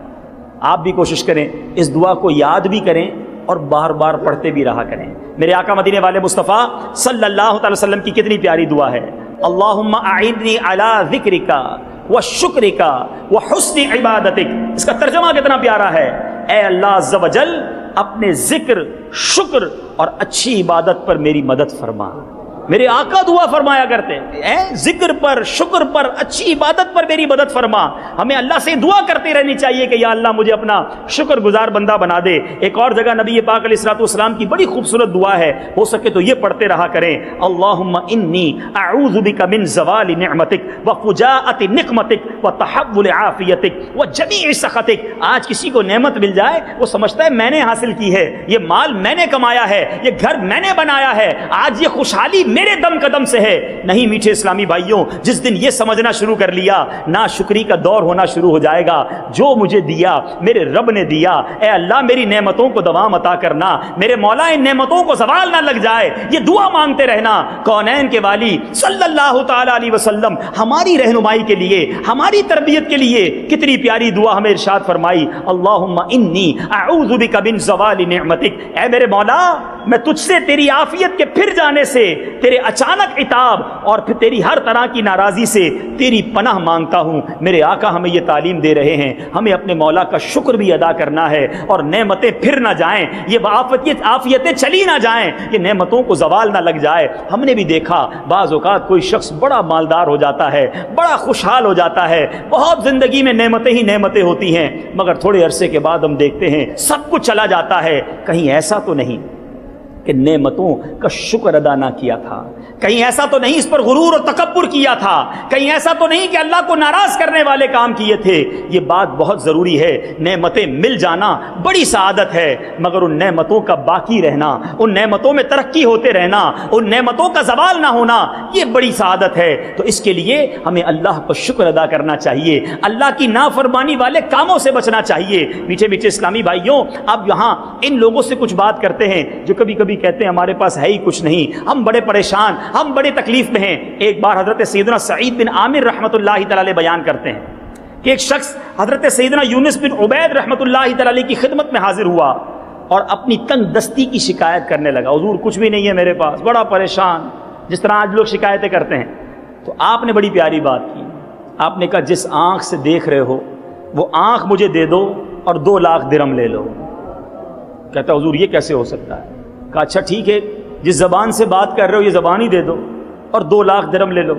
آپ بھی کوشش کریں اس دعا کو یاد بھی کریں اور بار بار پڑھتے بھی رہا کریں. میرے آقا مدینے والے مصطفیٰ صلی اللہ تعالی وسلم کی کتنی پیاری دعا ہے، اللہم اعنی علی ذکرک وشکرک وحسن عبادتک. اس کا ترجمہ کتنا پیارا ہے، اے اللہ عز و جل اپنے ذکر، شکر اور اچھی عبادت پر میری مدد فرما. میرے آقا دعا فرمایا کرتے ہیں، ذکر پر، شکر پر، اچھی عبادت پر میری مدد فرما. ہمیں اللہ سے دعا کرتے رہنی چاہیے کہ یا اللہ مجھے اپنا شکر گزار بندہ بنا دے. ایک اور جگہ نبی پاک علیہ الصلوۃ والسلام کی بڑی خوبصورت دعا ہے، ہو سکے تو یہ پڑھتے رہا کریں، اللہم انی اعوذ بک من زوال نعمتک وفجاءۃ نقمتک وتحول عافیتک وجمیع سخطک. آج کسی کو نعمت مل جائے وہ سمجھتا ہے میں نے حاصل کی ہے، یہ مال میں نے کمایا ہے، یہ گھر میں نے بنایا ہے، آج یہ خوشحالی میرے دم قدم سے ہے. نہیں میٹھے اسلامی بھائیوں، جس دن یہ سمجھنا شروع کر لیا ناشکری کا دور ہونا شروع ہو جائے گا. جو مجھے دیا میرے رب نے دیا، اے اللہ میری نعمتوں کو دوام عطا کرنا، میرے مولا ان نعمتوں کو زوال نہ لگ جائے. یہ دعا مانگتے رہنا. کونین کے والی صلی اللہ تعالی علیہ وسلم ہماری رہنمائی کے لیے، ہماری تربیت کے لیے کتنی پیاری دعا ہمیں ارشاد فرمائی، اللہم انی اعوذ بک من زوال نعمتک. اے میرے مولا میں تجھ سے تیری عافیت کے پھر جانے سے، تیرے اچانک عتاب اور پھر تیری ہر طرح کی ناراضی سے تیری پناہ مانگتا ہوں. میرے آقا ہمیں یہ تعلیم دے رہے ہیں، ہمیں اپنے مولا کا شکر بھی ادا کرنا ہے اور نعمتیں پھر نہ جائیں، یہ عافیتیں چلی نہ جائیں، یہ نعمتوں کو زوال نہ لگ جائے. ہم نے بھی دیکھا بعض اوقات کوئی شخص بڑا مالدار ہو جاتا ہے، بڑا خوشحال ہو جاتا ہے، بہت زندگی میں نعمتیں ہی نعمتیں ہوتی ہیں، مگر تھوڑے عرصے کے بعد ہم دیکھتے ہیں سب کچھ چلا جاتا ہے. کہیں ایسا تو نہیں کہ نعمتوں کا شکر ادا نہ کیا تھا، کہیں ایسا تو نہیں اس پر غرور اور تکبر کیا تھا، کہیں ایسا تو نہیں کہ اللہ کو ناراض کرنے والے کام کیے تھے. یہ بات بہت ضروری ہے. نعمتیں مل جانا بڑی سعادت ہے، مگر ان نعمتوں کا باقی رہنا، ان نعمتوں میں ترقی ہوتے رہنا، ان نعمتوں کا زوال نہ ہونا، یہ بڑی سعادت ہے. تو اس کے لیے ہمیں اللہ پر شکر ادا کرنا چاہیے، اللہ کی نافرمانی والے کاموں سے بچنا چاہیے. میٹھے میٹھے اسلامی بھائیوں، اب یہاں ان لوگوں سے کچھ بات کرتے ہیں جو کبھی کبھی کہتے ہیں ہمارے پاس ہے ہی کچھ نہیں، ہم بڑے پریشان، ہم بڑی تکلیف میں ہیں. ایک بار حضرت سیدنا سعید بن عامر رحمۃ اللہ تعالی بیان کرتے ہیں کہ ایک شخص حضرت سیدنا یونس بن عبید رحمۃ اللہ تعالی کی خدمت میں حاضر ہوا اور اپنی تنگ دستی کی شکایت کرنے لگا، حضور کچھ بھی نہیں ہے میرے پاس، بڑا پریشان، جس طرح آج لوگ شکایتیں کرتے ہیں. تو آپ نے بڑی پیاری بات کی، آپ نے کہا جس آنکھ سے دیکھ رہے ہو وہ آنکھ مجھے دے دو اور 2 لاکھ درہم لے لو. کہتا حضور یہ کیسے ہو سکتا ہے؟ کہا اچھا ٹھیک ہے، جس زبان سے بات کر رہے ہو یہ زبان ہی دے دو اور 2 لاکھ درہم لے لو.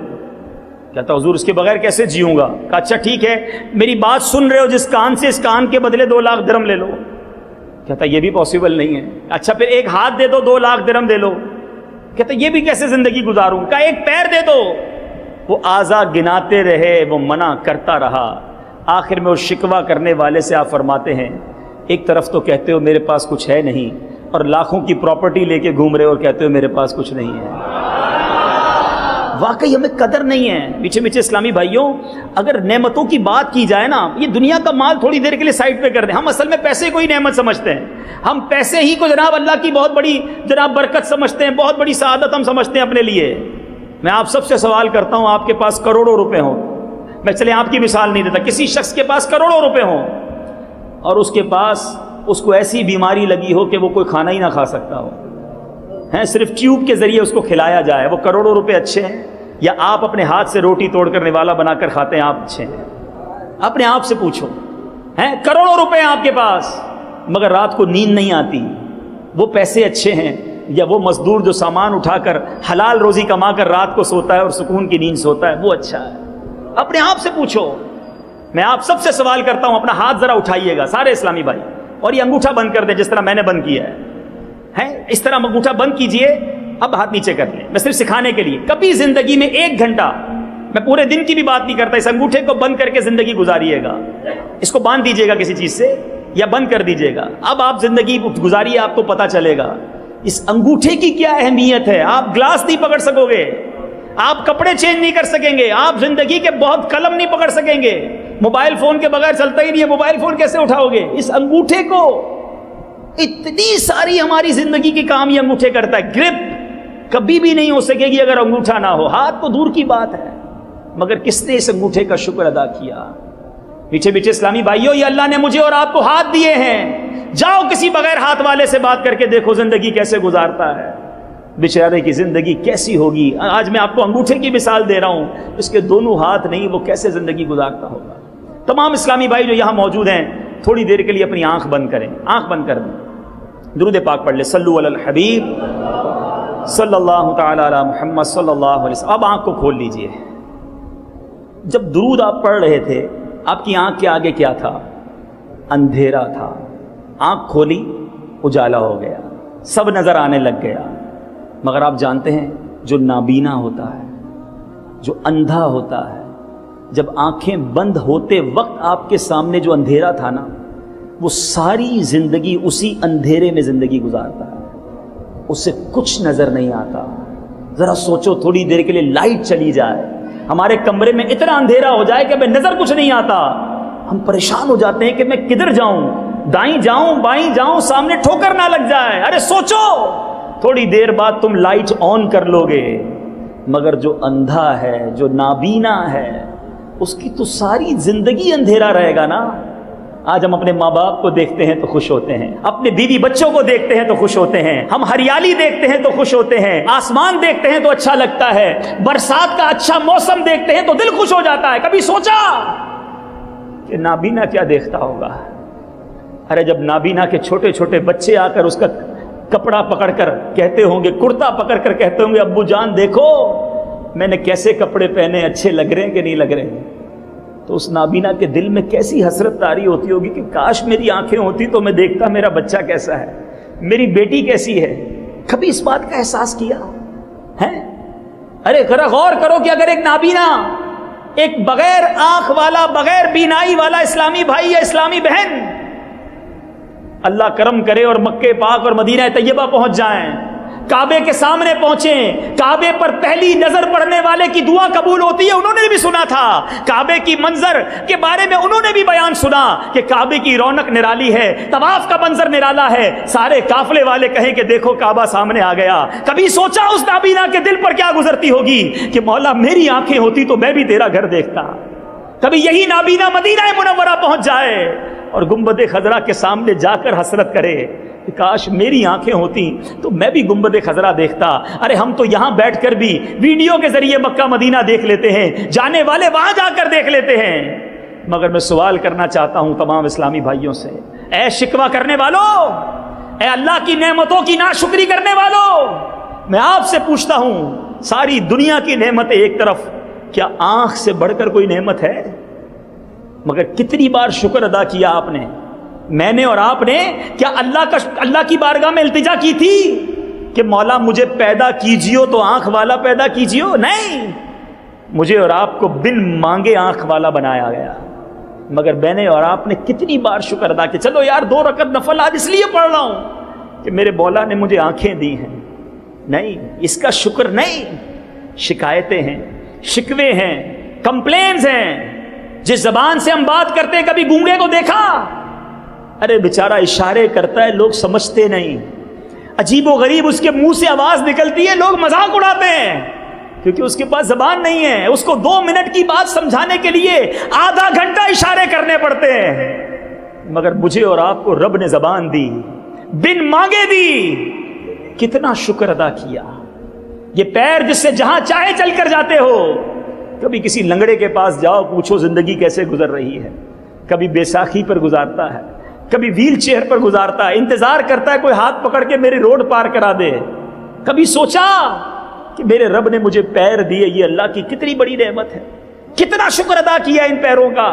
کہتا حضور اس کے بغیر کیسے جیوں گا؟ کہا اچھا ٹھیک ہے، میری بات سن رہے ہو، جس کان سے اس کان کے بدلے 2 لاکھ درہم لے لو. کہتا یہ بھی پاسبل نہیں ہے. اچھا پھر ایک ہاتھ دے دو، 2 لاکھ درہم دے لو. کہتا یہ بھی کیسے زندگی گزاروں؟ کہا ایک پیر دے دو. وہ اعضاء گناتے رہے، وہ منع کرتا رہا. آخر میں اس شکوہ کرنے والے سے آپ فرماتے ہیں ایک طرف تو کہتے ہو میرے پاس کچھ ہے نہیں، اور لاکھوں کی پراپرٹی لے کے گھوم رہے ہو اور کہتے ہو میرے پاس کچھ نہیں ہے. واقعی ہمیں قدر نہیں ہے. میٹھے میٹھے اسلامی بھائیوں، اگر نعمتوں کی بات کی جائے نا، یہ دنیا کا مال تھوڑی دیر کے لیے سائڈ پہ کر دیں. ہم اصل میں پیسے کو ہی نعمت سمجھتے ہیں، ہم پیسے ہی کو جناب اللہ کی بہت بڑی برکت سمجھتے ہیں، بہت بڑی سعادت ہم سمجھتے ہیں اپنے لیے. میں آپ سب سے سوال کرتا ہوں، آپ کے پاس کروڑوں روپے ہوں، میں چلے آپ کی مثال نہیں دیتا، کسی شخص کے پاس کروڑوں روپے ہوں اور اس کے پاس اس کو ایسی بیماری لگی ہو کہ وہ کوئی کھانا ہی نہ کھا سکتا ہو، ہیں صرف ٹیوب کے ذریعے اس کو کھلایا جائے، وہ کروڑوں روپے اچھے ہیں یا آپ اپنے ہاتھ سے روٹی توڑ کر نوالا بنا کر کھاتے ہیں آپ اچھے ہیں؟ اپنے آپ سے پوچھو، ہیں کروڑوں روپے ہیں آپ کے پاس مگر رات کو نیند نہیں آتی، وہ پیسے اچھے ہیں یا وہ مزدور جو سامان اٹھا کر حلال روزی کما کر رات کو سوتا ہے اور سکون کی نیند سوتا ہے وہ اچھا ہے؟ اپنے آپ سے پوچھو۔ میں آپ سب سے سوال کرتا ہوں، اپنا ہاتھ ذرا اٹھائیے گا سارے اسلامی بھائی، اور یہ انگوٹھا بند کر دیں جس طرح میں نے بند کیا ہے، اس طرح انگوٹھا بند کیجئے۔ اب ہاتھ نیچے کر لیں، میں صرف سکھانے کے لیے، کبھی زندگی میں 1 گھنٹہ، میں پورے دن کی بھی بات نہیں کرتا، اس انگوٹھے کو بند کر کے زندگی گزاریے گا، اس کو باندھ دیجیے گا کسی چیز سے یا بند کر دیجیے گا، اب آپ زندگی گزاریے، آپ کو پتا چلے گا اس انگوٹھے کی کیا اہمیت ہے۔ آپ گلاس نہیں پکڑ سکو گے، آپ کپڑے چینج نہیں کر سکیں گے، آپ زندگی کے بہت قلم نہیں پکڑ سکیں گے، موبائل فون کے بغیر چلتا ہی نہیں ہے، موبائل فون کیسے اٹھاؤ گے؟ اس انگوٹھے کو، اتنی ساری ہماری زندگی کی کام یہ انگوٹھے کرتا ہے۔ گرپ کبھی بھی نہیں ہو سکے گی اگر انگوٹھا نہ ہو، ہاتھ تو دور کی بات ہے، مگر کس نے اس انگوٹھے کا شکر ادا کیا؟ پیچھے پیچھے اسلامی بھائیوں، یہ اللہ نے مجھے اور آپ کو ہاتھ دیے ہیں، جاؤ کسی بغیر ہاتھ والے سے بات کر کے دیکھو زندگی کیسے گزارتا ہے، بیچارے کی زندگی کیسی ہوگی۔ آج میں آپ کو انگوٹھے کی مثال دے رہا ہوں، اس کے دونوں ہاتھ نہیں، وہ کیسے زندگی گزارتا ہوگا۔ تمام اسلامی بھائی جو یہاں موجود ہیں، تھوڑی دیر کے لیے اپنی آنکھ بند کریں، آنکھ بند کر دیں، درود پاک پڑھ لیں، صلو علی الحبیب صلی اللہ تعالی علی محمد صلی اللہ علیہ وسلم۔ اب آنکھ کو کھول لیجئے۔ جب درود آپ پڑھ رہے تھے، آپ کی آنکھ کے آگے کیا تھا؟ اندھیرا تھا۔ آنکھ کھولی، اجالا ہو گیا، سب نظر آنے لگ گیا۔ مگر آپ جانتے ہیں جو نابینا ہوتا ہے، جو اندھا ہوتا ہے، جب آنکھیں بند ہوتے وقت آپ کے سامنے جو اندھیرا تھا نا، وہ ساری زندگی اسی اندھیرے میں زندگی گزارتا ہے، اسے کچھ نظر نہیں آتا۔ ذرا سوچو، تھوڑی دیر کے لیے لائٹ چلی جائے، ہمارے کمرے میں اتنا اندھیرا ہو جائے کہ ہمیں نظر کچھ نہیں آتا، ہم پریشان ہو جاتے ہیں کہ میں کدھر جاؤں، دائیں جاؤں بائیں جاؤں، سامنے ٹھوکر نہ لگ جائے۔ ارے سوچو، تھوڑی دیر بعد تم لائٹ آن کر لو گے، مگر جو اندھا ہے، جو نابینا ہے، اس کی تو ساری زندگی اندھیرا رہے گا نا۔ آج ہم اپنے ماں باپ کو دیکھتے ہیں تو خوش ہوتے ہیں، اپنے بیوی بچوں کو دیکھتے ہیں تو خوش ہوتے ہیں، ہم ہریالی دیکھتے ہیں تو خوش ہوتے ہیں، آسمان دیکھتے ہیں تو اچھا لگتا ہے، برسات کا اچھا موسم دیکھتے ہیں تو دل خوش ہو جاتا ہے۔ کبھی سوچا کہ نابینا کیا دیکھتا ہوگا؟ ارے جب نابینا کے چھوٹے چھوٹے بچے آ کر اس کا کپڑا پکڑ کر کہتے ہوں گے، کرتا پکڑ کر کہتے ہوں گے، ابو جان دیکھو میں نے کیسے کپڑے پہنے، اچھے لگ رہے ہیں کہ نہیں لگ رہے ہیں، تو اس نابینا کے دل میں کیسی حسرت طاری ہوتی ہوگی کہ کاش میری آنکھیں ہوتی تو میں دیکھتا میرا بچہ کیسا ہے، میری بیٹی کیسی ہے۔ کبھی اس بات کا احساس کیا ہے؟ ارے ذرا غور کرو کہ اگر ایک نابینا، ایک بغیر آنکھ والا، بغیر بینائی والا اسلامی بھائی یا اسلامی بہن اللہ کرم کرے اور مکے پاک اور مدینہ طیبہ پہنچ جائیں، کعبے کے سامنے پہنچیں، کعبے پر پہلی نظر پڑنے والے کی دعا قبول ہوتی ہے، انہوں نے بھی سنا تھا، کعبے کی منظر کے بارے میں انہوں نے بھی بیان سنا کہ کعبے کی رونق نرالی ہے، طواف کا منظر نرالا ہے، سارے قافلے والے کہیں کہ دیکھو کعبہ سامنے آ گیا۔ کبھی سوچا اس نابینا کے دل پر کیا گزرتی ہوگی کہ مولا میری آنکھیں ہوتی تو میں بھی تیرا گھر دیکھتا۔ کبھی یہی نابینا مدینہ منورہ پہنچ جائے اور گنبد خضرا کے سامنے جا کر حسرت کرے کہ کاش میری آنکھیں ہوتی تو میں بھی گنبد خضرا دیکھتا۔ ارے ہم تو یہاں بیٹھ کر بھی ویڈیو کے ذریعے مکہ مدینہ دیکھ لیتے ہیں، جانے والے وہاں جا کر دیکھ لیتے ہیں، مگر میں سوال کرنا چاہتا ہوں تمام اسلامی بھائیوں سے، اے شکوہ کرنے والوں، اے اللہ کی نعمتوں کی ناشکری کرنے والوں، میں آپ سے پوچھتا ہوں، ساری دنیا کی نعمتیں ایک طرف، کیا آنکھ سے بڑھ کر کوئی نعمت ہے؟ مگر کتنی بار شکر ادا کیا آپ نے، میں نے اور آپ نے، کیا اللہ کی بارگاہ میں التجا کی تھی کہ مولا مجھے پیدا کیجیو تو آنکھ والا پیدا کیجیو؟ نہیں، مجھے اور آپ کو بن مانگے آنکھ والا بنایا گیا۔ مگر میں نے اور آپ نے کتنی بار شکر ادا کیا، چلو یار 2 رکعت نفل آج اس لیے پڑھ رہا ہوں کہ میرے مولا نے مجھے آنکھیں دی ہیں۔ نہیں، اس کا شکر نہیں، شکایتیں ہیں، شکوے ہیں، کمپلینز ہیں۔ جس زبان سے ہم بات کرتے ہیں، کبھی گونگے کو دیکھا؟ ارے بیچارہ اشارے کرتا ہے، لوگ سمجھتے نہیں، عجیب و غریب اس کے منہ سے آواز نکلتی ہے، لوگ مذاق اڑاتے ہیں۔ کیونکہ اس کے پاس زبان نہیں ہے. اس کو 2 منٹ کی بات سمجھانے کے لیے آدھا گھنٹہ اشارے کرنے پڑتے ہیں. مگر مجھے اور آپ کو رب نے زبان دی, بن مانگے دی. کتنا شکر ادا کیا. یہ پیر جس سے جہاں چاہے چل کر جاتے ہو. کبھی کسی لنگڑے کے پاس جاؤ, پوچھو زندگی کیسے گزر رہی ہے. کبھی بیساکھی پر گزارتا ہے, کبھی ویل چیئر پر گزارتا ہے, انتظار کرتا ہے کوئی ہاتھ پکڑ کے میری روڈ پار کرا دے. کبھی سوچا کہ میرے رب نے مجھے پیر دیے, یہ اللہ کی کتنی بڑی نعمت ہے. کتنا شکر ادا کیا ان پیروں کا.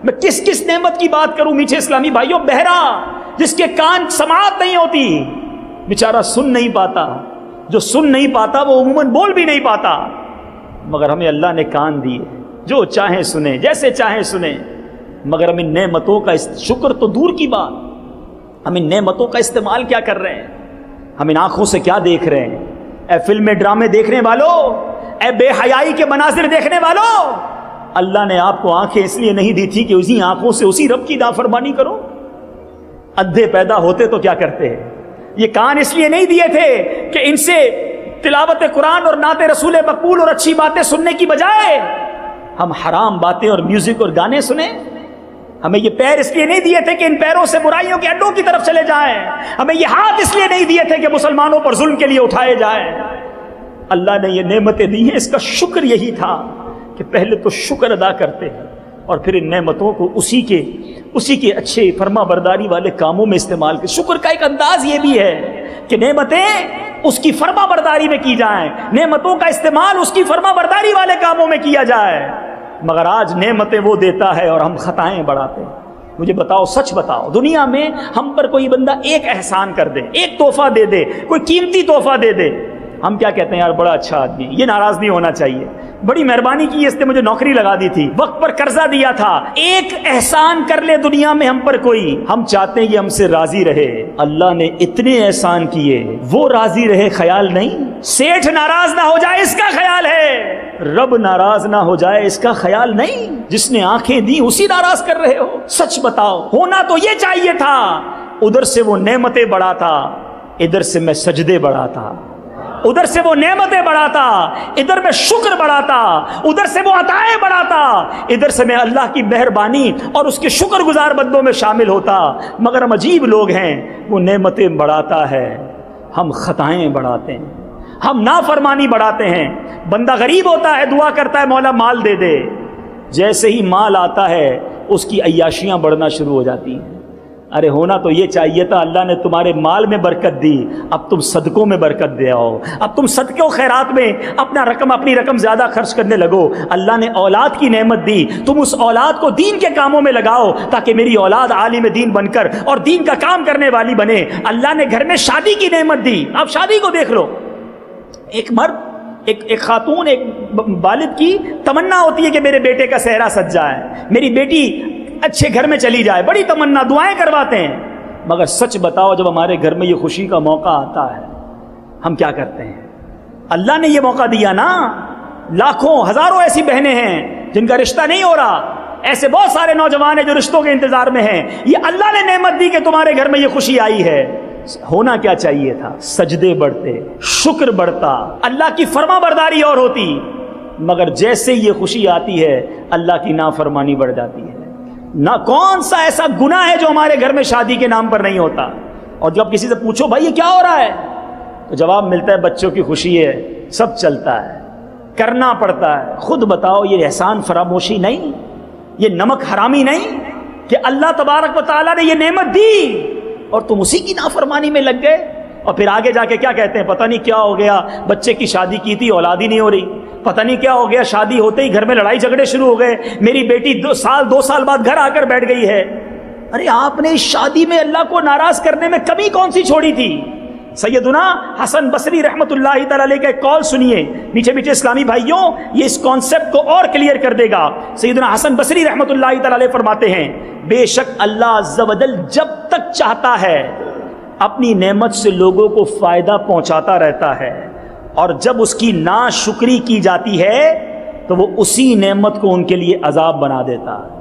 میں کس کس نعمت کی بات کروں میٹھے اسلامی بھائیوں. بہرا جس کے کان سماعت نہیں ہوتی, بیچارہ سن نہیں پاتا. جو سن نہیں پاتا وہ عموماً بول بھی نہیں پاتا. مگر ہمیں اللہ نے کان دیے, جو چاہیں سنیں, جیسے چاہیں سنیں. مگر ہم ان نعمتوں کا شکر تو دور کی بات, ہم ان نعمتوں کا استعمال کیا کر رہے ہیں. ہم ان آنکھوں سے کیا دیکھ رہے ہیں. اے فلمیں ڈرامے دیکھنے والوں, اے بے حیائی کے مناظر دیکھنے والوں, اللہ نے آپ کو آنکھیں اس لیے نہیں دی تھی کہ اسی آنکھوں سے اسی رب کی نافرمانی کرو. ادھے پیدا ہوتے تو کیا کرتے ہیں. یہ کان اس لیے نہیں دیے تھے کہ ان سے تلاوت قرآن اور نعت رسول مقبول اور اچھی باتیں سننے کی بجائے ہم حرام باتیں اور میوزک اور گانے سنیں. ہمیں یہ پیر اس لیے نہیں دیے تھے کہ ان پیروں سے برائیوں کے اڈوں کی طرف چلے جائیں. ہمیں یہ ہاتھ اس لیے نہیں دیے تھے کہ مسلمانوں پر ظلم کے لیے اٹھائے جائیں. اللہ نے یہ نعمتیں دی ہیں, اس کا شکر یہی تھا کہ پہلے تو شکر ادا کرتے ہیں اور پھر ان نعمتوں کو اسی کے اچھے فرما برداری والے کاموں میں استعمال کریں. شکر کا ایک انداز یہ بھی ہے کہ نعمتیں اس کی فرما برداری میں کی جائیں, نعمتوں کا استعمال اس کی فرما برداری والے کاموں میں کیا جائے. مگر آج نعمتیں وہ دیتا ہے اور ہم خطائیں بڑھاتے ہیں. مجھے بتاؤ, سچ بتاؤ, دنیا میں ہم پر کوئی بندہ ایک احسان کر دے, ایک تحفہ دے دے, کوئی قیمتی تحفہ دے دے, ہم کیا کہتے ہیں, یار بڑا اچھا آدمی, یہ ناراض نہیں ہونا چاہیے, بڑی مہربانی کی, اس نے مجھے نوکری لگا دی تھی, وقت پر قرضہ دیا تھا. ایک احسان کر لے دنیا میں ہم پر کوئی, ہم چاہتے ہیں یہ ہم سے راضی رہے. اللہ نے اتنے احسان کیے, وہ راضی رہے خیال نہیں. سیٹھ ناراض نہ ہو جائے اس کا خیال ہے, رب ناراض نہ ہو جائے اس کا خیال نہیں. جس نے آنکھیں دی اسی ناراض کر رہے ہو. سچ بتاؤ, ہونا تو یہ چاہیے تھا. ادھر سے وہ نعمتیں بڑھاتا, ادھر سے میں سجدے بڑھاتا. ادھر سے وہ نعمتیں بڑھاتا, ادھر میں شکر بڑھاتا. ادھر سے وہ عطائیں بڑھاتا, ادھر سے میں اللہ کی مہربانی اور اس کے شکر گزار بندوں میں شامل ہوتا. مگر ہم عجیب لوگ ہیں, وہ نعمتیں بڑھاتا ہے, ہم خطائیں بڑھاتے ہیں, ہم نافرمانی بڑھاتے ہیں. بندہ غریب ہوتا ہے, دعا کرتا ہے مولا مال دے دے. جیسے ہی مال آتا ہے اس کی عیاشیاں بڑھنا شروع ہو جاتی ہیں. ارے ہونا تو یہ چاہیے تھا, اللہ نے تمہارے مال میں برکت دی, اب تم صدقوں میں برکت دے آؤ, اب تم صدقے و خیرات میں اپنی رقم زیادہ خرچ کرنے لگو. اللہ نے اولاد کی نعمت دی, تم اس اولاد کو دین کے کاموں میں لگاؤ تاکہ میری اولاد عالم دین بن کر اور دین کا کام کرنے والی بنے. اللہ نے گھر میں شادی کی نعمت دی. آپ شادی کو دیکھ لو, ایک مرد ایک خاتون, ایک والد کی تمنا ہوتی ہے کہ میرے بیٹے کا صحرا سج جائے, میری بیٹی اچھے گھر میں چلی جائے, بڑی تمنا, دعائیں کرواتے ہیں. مگر سچ بتاؤ, جب ہمارے گھر میں یہ خوشی کا موقع آتا ہے ہم کیا کرتے ہیں؟ اللہ نے یہ موقع دیا نا. لاکھوں ہزاروں ایسی بہنیں ہیں جن کا رشتہ نہیں ہو رہا, ایسے بہت سارے نوجوان ہیں جو رشتوں کے انتظار میں ہیں. یہ اللہ نے نعمت دی کہ تمہارے گھر میں یہ خوشی آئی ہے. ہونا کیا چاہیے تھا, سجدے بڑھتے, شکر بڑھتا, اللہ کی فرما برداری اور ہوتی. مگر جیسے یہ خوشی آتی ہے اللہ کی نافرمانی بڑھ جاتی ہے. نہ کون سا ایسا گناہ ہے جو ہمارے گھر میں شادی کے نام پر نہیں ہوتا. اور جب کسی سے پوچھو بھائی یہ کیا ہو رہا ہے, تو جواب ملتا ہے بچوں کی خوشی ہے, سب چلتا ہے, کرنا پڑتا ہے. خود بتاؤ, یہ احسان فراموشی نہیں, یہ نمک حرامی نہیں کہ اللہ تبارک و تعالیٰ نے یہ نعمت دی اور تم اسی کی نافرمانی میں لگ گئے. اور پھر آگے جا کے کیا کہتے ہیں, پتہ نہیں کیا ہو گیا, بچے کی شادی کی تھی اولاد ہی نہیں ہو رہی, پتہ نہیں کیا ہو گیا, شادی ہوتے ہی گھر میں لڑائی جھگڑے شروع ہو گئے, میری بیٹی 2 سال بعد گھر آ کر بیٹھ گئی ہے. ارے آپ نے اس شادی میں اللہ کو ناراض کرنے میں کمی کون سی چھوڑی تھی؟ سیدنا حسن بصری رحمۃ اللہ تعالی علیہ کا ایک قول سنیے میٹھے میٹھے اسلامی بھائیوں, یہ اس کانسیپٹ کو اور کلیئر کر دے گا. سیدنا حسن بصری رحمۃ اللہ تعالی علیہ فرماتے ہیں, بے شک اللہ عز و جل جب تک چاہتا ہے اپنی نعمت سے لوگوں کو فائدہ پہنچاتا رہتا ہے, اور جب اس کی ناشکری کی جاتی ہے تو وہ اسی نعمت کو ان کے لیے عذاب بنا دیتا ہے.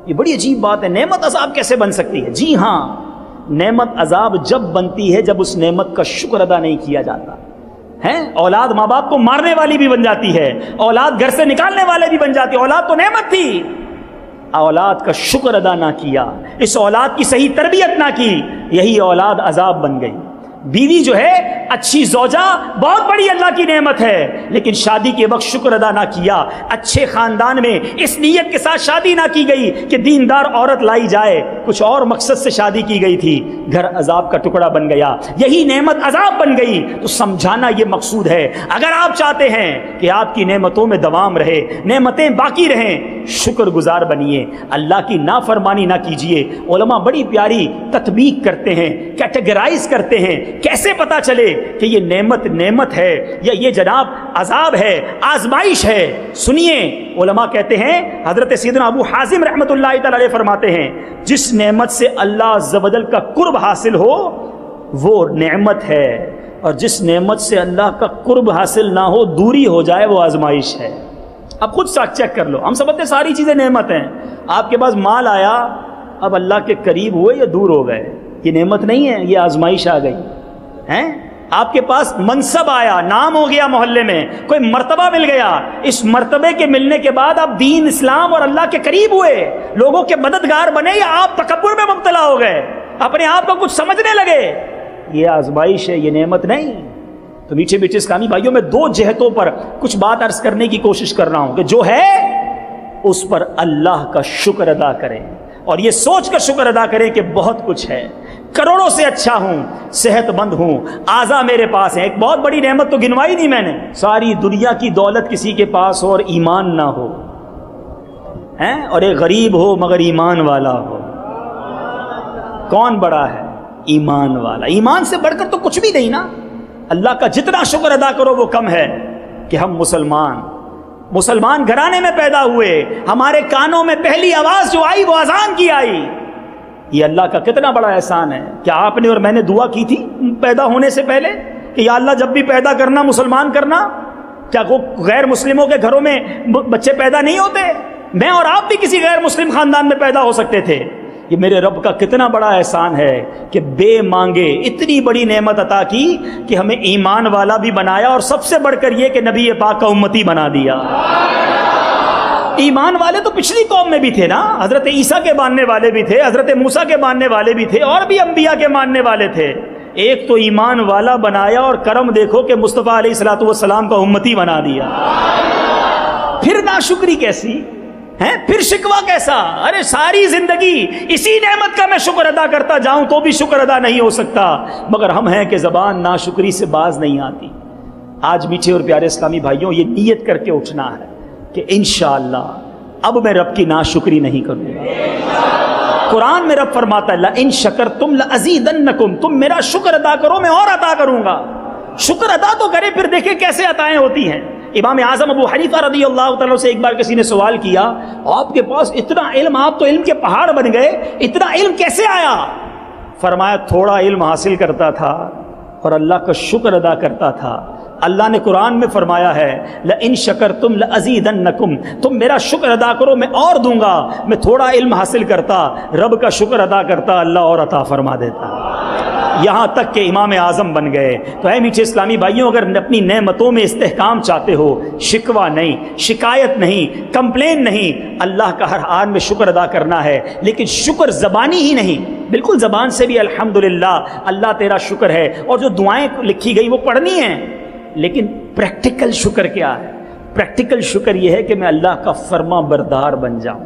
یہ بڑی عجیب بات ہے, نعمت عذاب کیسے بن سکتی ہے؟ جی ہاں, نعمت عذاب جب بنتی ہے جب اس نعمت کا شکر ادا نہیں کیا جاتا. ہیں؟ اولاد ماں باپ کو مارنے والی بھی بن جاتی ہے، اولاد گھر سے نکالنے والے بھی بن جاتی ہے۔ اولاد تو نعمت تھی، اولاد کا شکر ادا نہ کیا، اس اولاد کی صحیح تربیت نہ کی، یہی اولاد عذاب بن گئی۔ بیوی جو ہے اچھی زوجہ بہت بڑی اللہ کی نعمت ہے، لیکن شادی کے وقت شکر ادا نہ کیا، اچھے خاندان میں اس نیت کے ساتھ شادی نہ کی گئی کہ دیندار عورت لائی جائے، کچھ اور مقصد سے شادی کی گئی تھی، گھر عذاب کا ٹکڑا بن گیا، یہی نعمت عذاب بن گئی۔ تو سمجھانا یہ مقصود ہے، اگر آپ چاہتے ہیں کہ آپ کی نعمتوں میں دوام رہے، نعمتیں باقی رہیں، شکر گزار بنیے، اللہ کی نافرمانی نہ کیجیے۔ علماء بڑی پیاری تطبیق کرتے ہیں، کیٹیگرائز کرتے ہیں، کیسے پتا چلے کہ یہ نعمت ہے یا یہ جناب عذاب ہے، آزمائش ہے۔ سنیے، علماء کہتے ہیں، حضرت سیدنا ابو حازم رحمۃ اللہ تعالی علیہ فرماتے ہیں، جس نعمت سے اللہ عز و جل کا قرب حاصل ہو وہ نعمت ہے، اور جس نعمت سے اللہ کا قرب حاصل نہ ہو، دوری ہو جائے، وہ آزمائش ہے۔ اب خود چیک کر لو، ہم سمجھتے ہیں ساری چیزیں نعمت ہیں، آپ کے پاس مال آیا، اب اللہ کے قریب ہوئے یا دور ہو گئے، یہ نعمت نہیں ہے، یہ آزمائش آ گئی ہیں۔ آپ کے پاس منصب آیا، نام ہو گیا محلے میں، کوئی مرتبہ مل گیا، اس مرتبے کے ملنے کے بعد آپ دین اسلام اور اللہ کے قریب ہوئے، لوگوں کے مددگار بنے، یا آپ تکبر میں مبتلا ہو گئے، اپنے آپ کو کچھ سمجھنے لگے، یہ آزمائش ہے، یہ نعمت نہیں۔ تو میٹھے میٹھے اسلامی بھائیوں، میں دو جہتوں پر کچھ بات عرض کرنے کی کوشش کر رہا ہوں کہ جو ہے اس پر اللہ کا شکر ادا کریں، اور یہ سوچ کر شکر ادا کریں کہ بہت کچھ ہے، کروڑوں سے اچھا ہوں، صحت مند ہوں، اعضا میرے پاس ہیں۔ ایک بہت بڑی نعمت تو گنوائی نہیں میں نے، ساری دنیا کی دولت کسی کے پاس ہو اور ایمان نہ ہو، ہیں، اور ایک غریب ہو مگر ایمان والا ہو، کون بڑا ہے؟ ایمان والا۔ ایمان سے بڑھ کر تو کچھ بھی نہیں نا۔ اللہ کا جتنا شکر ادا کرو وہ کم ہے کہ ہم مسلمان گھرانے میں پیدا ہوئے، ہمارے کانوں میں پہلی آواز جو آئی وہ اذان کی آئی، یہ اللہ کا کتنا بڑا احسان ہے۔ کیا آپ نے اور میں نے دعا کی تھی پیدا ہونے سے پہلے کہ یا اللہ جب بھی پیدا کرنا مسلمان کرنا؟ کیا غیر مسلموں کے گھروں میں بچے پیدا نہیں ہوتے؟ میں اور آپ بھی کسی غیر مسلم خاندان میں پیدا ہو سکتے تھے۔ یہ میرے رب کا کتنا بڑا احسان ہے کہ بے مانگے اتنی بڑی نعمت عطا کی کہ ہمیں ایمان والا بھی بنایا، اور سب سے بڑھ کر یہ کہ نبی پاک کا امتی بنا دیا۔ ایمان والے تو پچھلی قوم میں بھی تھے نا، حضرت عیسیٰ کے ماننے والے بھی تھے، حضرت موسیٰ کے ماننے والے بھی تھے، اور بھی انبیاء کے ماننے والے تھے۔ ایک تو ایمان والا بنایا، اور کرم دیکھو کہ مصطفیٰ علیہ الصلوۃ والسلام کا امتی بنا دیا۔ پھر ناشکری کیسی ہے؟ پھر شکوہ کیسا؟ ارے ساری زندگی اسی نعمت کا میں شکر ادا کرتا جاؤں تو بھی شکر ادا نہیں ہو سکتا، مگر ہم ہیں کہ زبان ناشکری سے باز نہیں آتی۔ آج میٹھے اور پیارے اسلامی بھائیوں، یہ نیت کر کے اٹھنا ہے کہ انشاءاللہ اب میں رب کی ناشکری نہیں کروں گا۔ قرآن میں رب فرماتا ہے لَإِن شَكَرْتُمْ لَأَزِيدَنَّكُمْ، تم میرا شکر ادا کرو میں اور عطا کروں گا۔ شکر ادا تو کرے، پھر دیکھیں کیسے عطائیں ہوتی ہیں۔ امام اعظم ابو حنیفہ رضی اللہ تعالیٰ سے ایک بار کسی نے سوال کیا، آپ کے پاس اتنا علم، آپ تو علم کے پہاڑ بن گئے، اتنا علم کیسے آیا؟ فرمایا تھوڑا علم حاصل کرتا تھا اور اللہ کا شکر ادا کرتا تھا۔ اللہ نے قرآن میں فرمایا ہے لَإِن شَكَرْتُمْ لَأَزِيدَنَّكُمْ، تم میرا شکر ادا کرو میں اور دوں گا۔ میں تھوڑا علم حاصل کرتا، رب کا شکر ادا کرتا، اللہ اور عطا فرما دیتا، یہاں تک کہ امام اعظم بن گئے۔ تو اے میٹھے اسلامی بھائیوں، اگر اپنی نعمتوں میں استحکام چاہتے ہو، شکوہ نہیں، شکایت نہیں، کمپلین نہیں، اللہ کا ہر حال میں شکر ادا کرنا ہے، لیکن شکر زبانی ہی نہیں، بالکل زبان سے بھی الحمدللہ اللہ تیرا شکر ہے، اور جو دعائیں لکھی گئی وہ پڑھنی ہیں، لیکن پریکٹیکل شکر کیا ہے؟ پریکٹیکل شکر یہ ہے کہ میں اللہ کا فرما بردار بن جاؤں،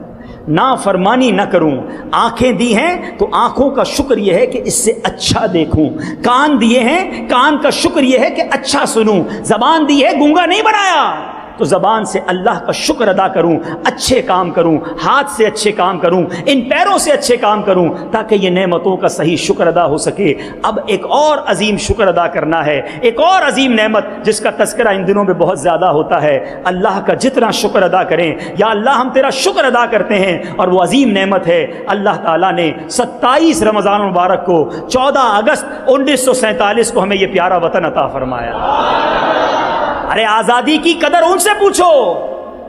نافرمانی نہ کروں۔ آنکھیں دی ہیں تو آنکھوں کا شکر یہ ہے کہ اس سے اچھا دیکھوں، کان دیے ہیں، کان کا شکر یہ ہے کہ اچھا سنوں، زبان دی ہے، گونگا نہیں بنایا تو زبان سے اللہ کا شکر ادا کروں، اچھے کام کروں، ہاتھ سے اچھے کام کروں، ان پیروں سے اچھے کام کروں، تاکہ یہ نعمتوں کا صحیح شکر ادا ہو سکے۔ اب ایک اور عظیم شکر ادا کرنا ہے، ایک اور عظیم نعمت جس کا تذکرہ ان دنوں میں بہت زیادہ ہوتا ہے۔ اللہ کا جتنا شکر ادا کریں، یا اللہ ہم تیرا شکر ادا کرتے ہیں، اور وہ عظیم نعمت ہے اللہ تعالیٰ نے 27 رمضان المبارک کو 14 اگست 1947 کو ہمیں یہ پیارا وطن عطا فرمایا۔ ارے آزادی کی قدر ان سے پوچھو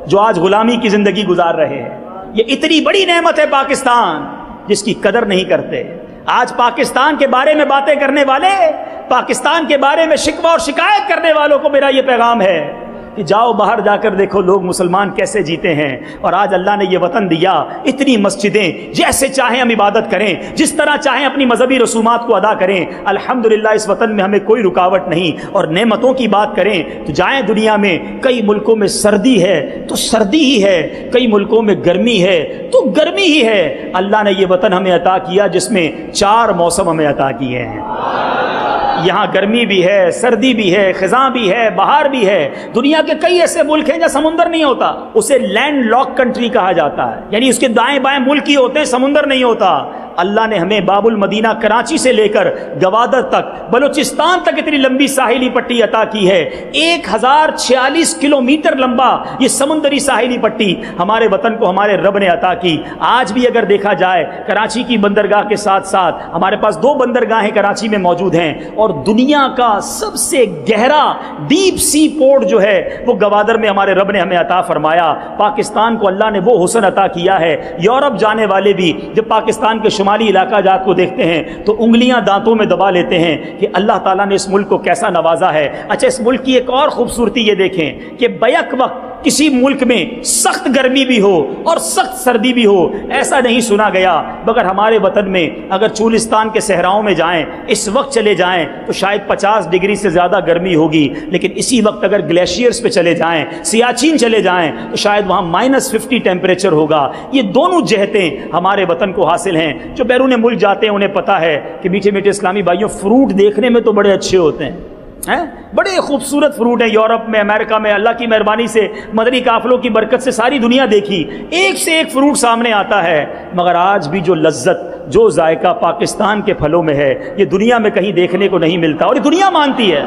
جو آج غلامی کی زندگی گزار رہے ہیں۔ یہ اتنی بڑی نعمت ہے پاکستان، جس کی قدر نہیں کرتے۔ آج پاکستان کے بارے میں باتیں کرنے والے پاکستان کے بارے میں شکوہ اور شکایت کرنے والوں کو میرا یہ پیغام ہے کہ جاؤ باہر جا کر دیکھو لوگ مسلمان کیسے جیتے ہیں. اور آج اللہ نے یہ وطن دیا, اتنی مسجدیں, جیسے چاہیں ہم عبادت کریں, جس طرح چاہیں اپنی مذہبی رسومات کو ادا کریں. الحمدللہ اس وطن میں ہمیں کوئی رکاوٹ نہیں. اور نعمتوں کی بات کریں تو جائیں دنیا میں, کئی ملکوں میں سردی ہے تو سردی ہی ہے, کئی ملکوں میں گرمی ہے تو گرمی ہی ہے. اللہ نے یہ وطن ہمیں عطا کیا جس میں 4 موسم ہمیں عطا کیے ہیں. یہاں گرمی بھی ہے, سردی بھی ہے, خزاں بھی ہے, بہار بھی ہے. دنیا کے کئی ایسے ملک ہیں جہاں سمندر نہیں ہوتا, اسے لینڈ لاک کنٹری کہا جاتا ہے, یعنی اس کے دائیں بائیں ملک ہی ہوتے ہیں, سمندر نہیں ہوتا. اللہ نے ہمیں باب المدینہ کراچی سے لے کر گوادر تک, بلوچستان تک اتنی لمبی ساحلی پٹی عطا کی ہے. 1046 کلومیٹر لمبا یہ سمندری ساحلی پٹی ہمارے وطن کو ہمارے رب نے عطا کی. آج بھی اگر دیکھا جائے کراچی کی بندرگاہ کے ساتھ ساتھ ہمارے پاس 2 بندرگاہیں کراچی میں موجود ہیں, اور دنیا کا سب سے گہرا ڈیپ سی پورٹ جو ہے وہ گوادر میں ہمارے رب نے ہمیں عطا فرمایا. پاکستان کو اللہ نے وہ حسن عطا کیا ہے, یورپ جانے والے بھی جب پاکستان کے شمالی علاقہ جات کو دیکھتے ہیں تو انگلیاں دانتوں میں دبا لیتے ہیں کہ اللہ تعالیٰ نے اس ملک کو کیسا نوازا ہے. اچھا, اس ملک کی ایک اور خوبصورتی یہ دیکھیں کہ بیک وقت کسی ملک میں سخت گرمی بھی ہو اور سخت سردی بھی ہو, ایسا نہیں سنا گیا. مگر ہمارے وطن میں اگر چولستان کے صحراؤں میں جائیں, اس وقت چلے جائیں تو شاید 50 ڈگری سے زیادہ گرمی ہوگی, لیکن اسی وقت اگر گلیشیئرز پہ چلے جائیں, سیاچین چلے جائیں تو شاید وہاں -50 ٹیمپریچر ہوگا. یہ دونوں جہتیں ہمارے وطن کو حاصل ہیں. جو بیرون ملک جاتے ہیں انہیں پتا ہے کہ میٹھے میٹھے اسلامی بھائیوں, فروٹ دیکھنے میں تو بڑے اچھے ہوتے ہیں, بڑے خوبصورت فروٹ ہیں. یورپ میں, امریکہ میں اللہ کی مہربانی سے مدنی قافلوں کی برکت سے ساری دنیا دیکھی, ایک سے ایک فروٹ سامنے آتا ہے. مگر آج بھی جو لذت, جو ذائقہ پاکستان کے پھلوں میں ہے, یہ دنیا میں کہیں دیکھنے کو نہیں ملتا. اور یہ دنیا مانتی ہے,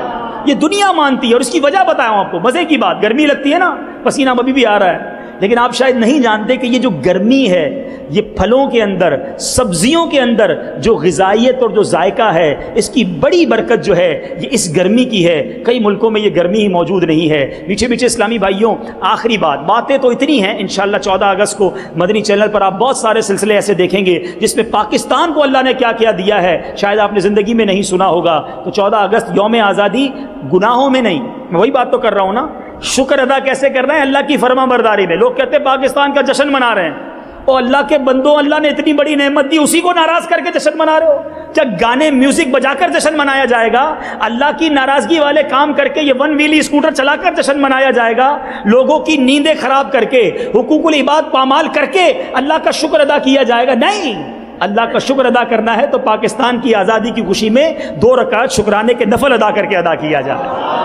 یہ دنیا مانتی ہے. اور اس کی وجہ بتاؤں آپ کو, مزے کی بات, گرمی لگتی ہے نا, پسینہ ابھی بھی آ رہا ہے, لیکن آپ شاید نہیں جانتے کہ یہ جو گرمی ہے, یہ پھلوں کے اندر, سبزیوں کے اندر جو غذائیت اور جو ذائقہ ہے, اس کی بڑی برکت جو ہے یہ اس گرمی کی ہے. کئی ملکوں میں یہ گرمی ہی موجود نہیں ہے. میٹھے میٹھے اسلامی بھائیوں, آخری باتیں تو اتنی ہیں, انشاءاللہ 14 اگست کو مدنی چینل پر آپ بہت سارے سلسلے ایسے دیکھیں گے جس میں پاکستان کو اللہ نے کیا کیا دیا ہے, شاید آپ نے زندگی میں نہیں سنا ہوگا. تو 14 اگست یوم آزادی گناہوں میں نہیں, میں وہی بات تو کر رہا ہوں نا, شکر ادا کیسے کر رہے ہیں اللہ کی فرما برداری میں. لوگ کہتے ہیں پاکستان کا جشن منا رہے ہیں, اور اللہ کے بندوں, اللہ نے اتنی بڑی نعمت دی, اسی کو ناراض کر کے جشن منا رہے ہو. کیا گانے میوزک بجا کر جشن منایا جائے گا؟ اللہ کی ناراضگی والے کام کر کے, یہ 1 ویلی اسکوٹر چلا کر جشن منایا جائے گا؟ لوگوں کی نیندیں خراب کر کے, حقوق العباد پامال کر کے اللہ کا شکر ادا کیا جائے گا؟ نہیں. اللہ کا شکر ادا کرنا ہے تو پاکستان کی آزادی کی خوشی میں 2 رکعت شکرانے کے نفل ادا کر کے ادا کیا جائے.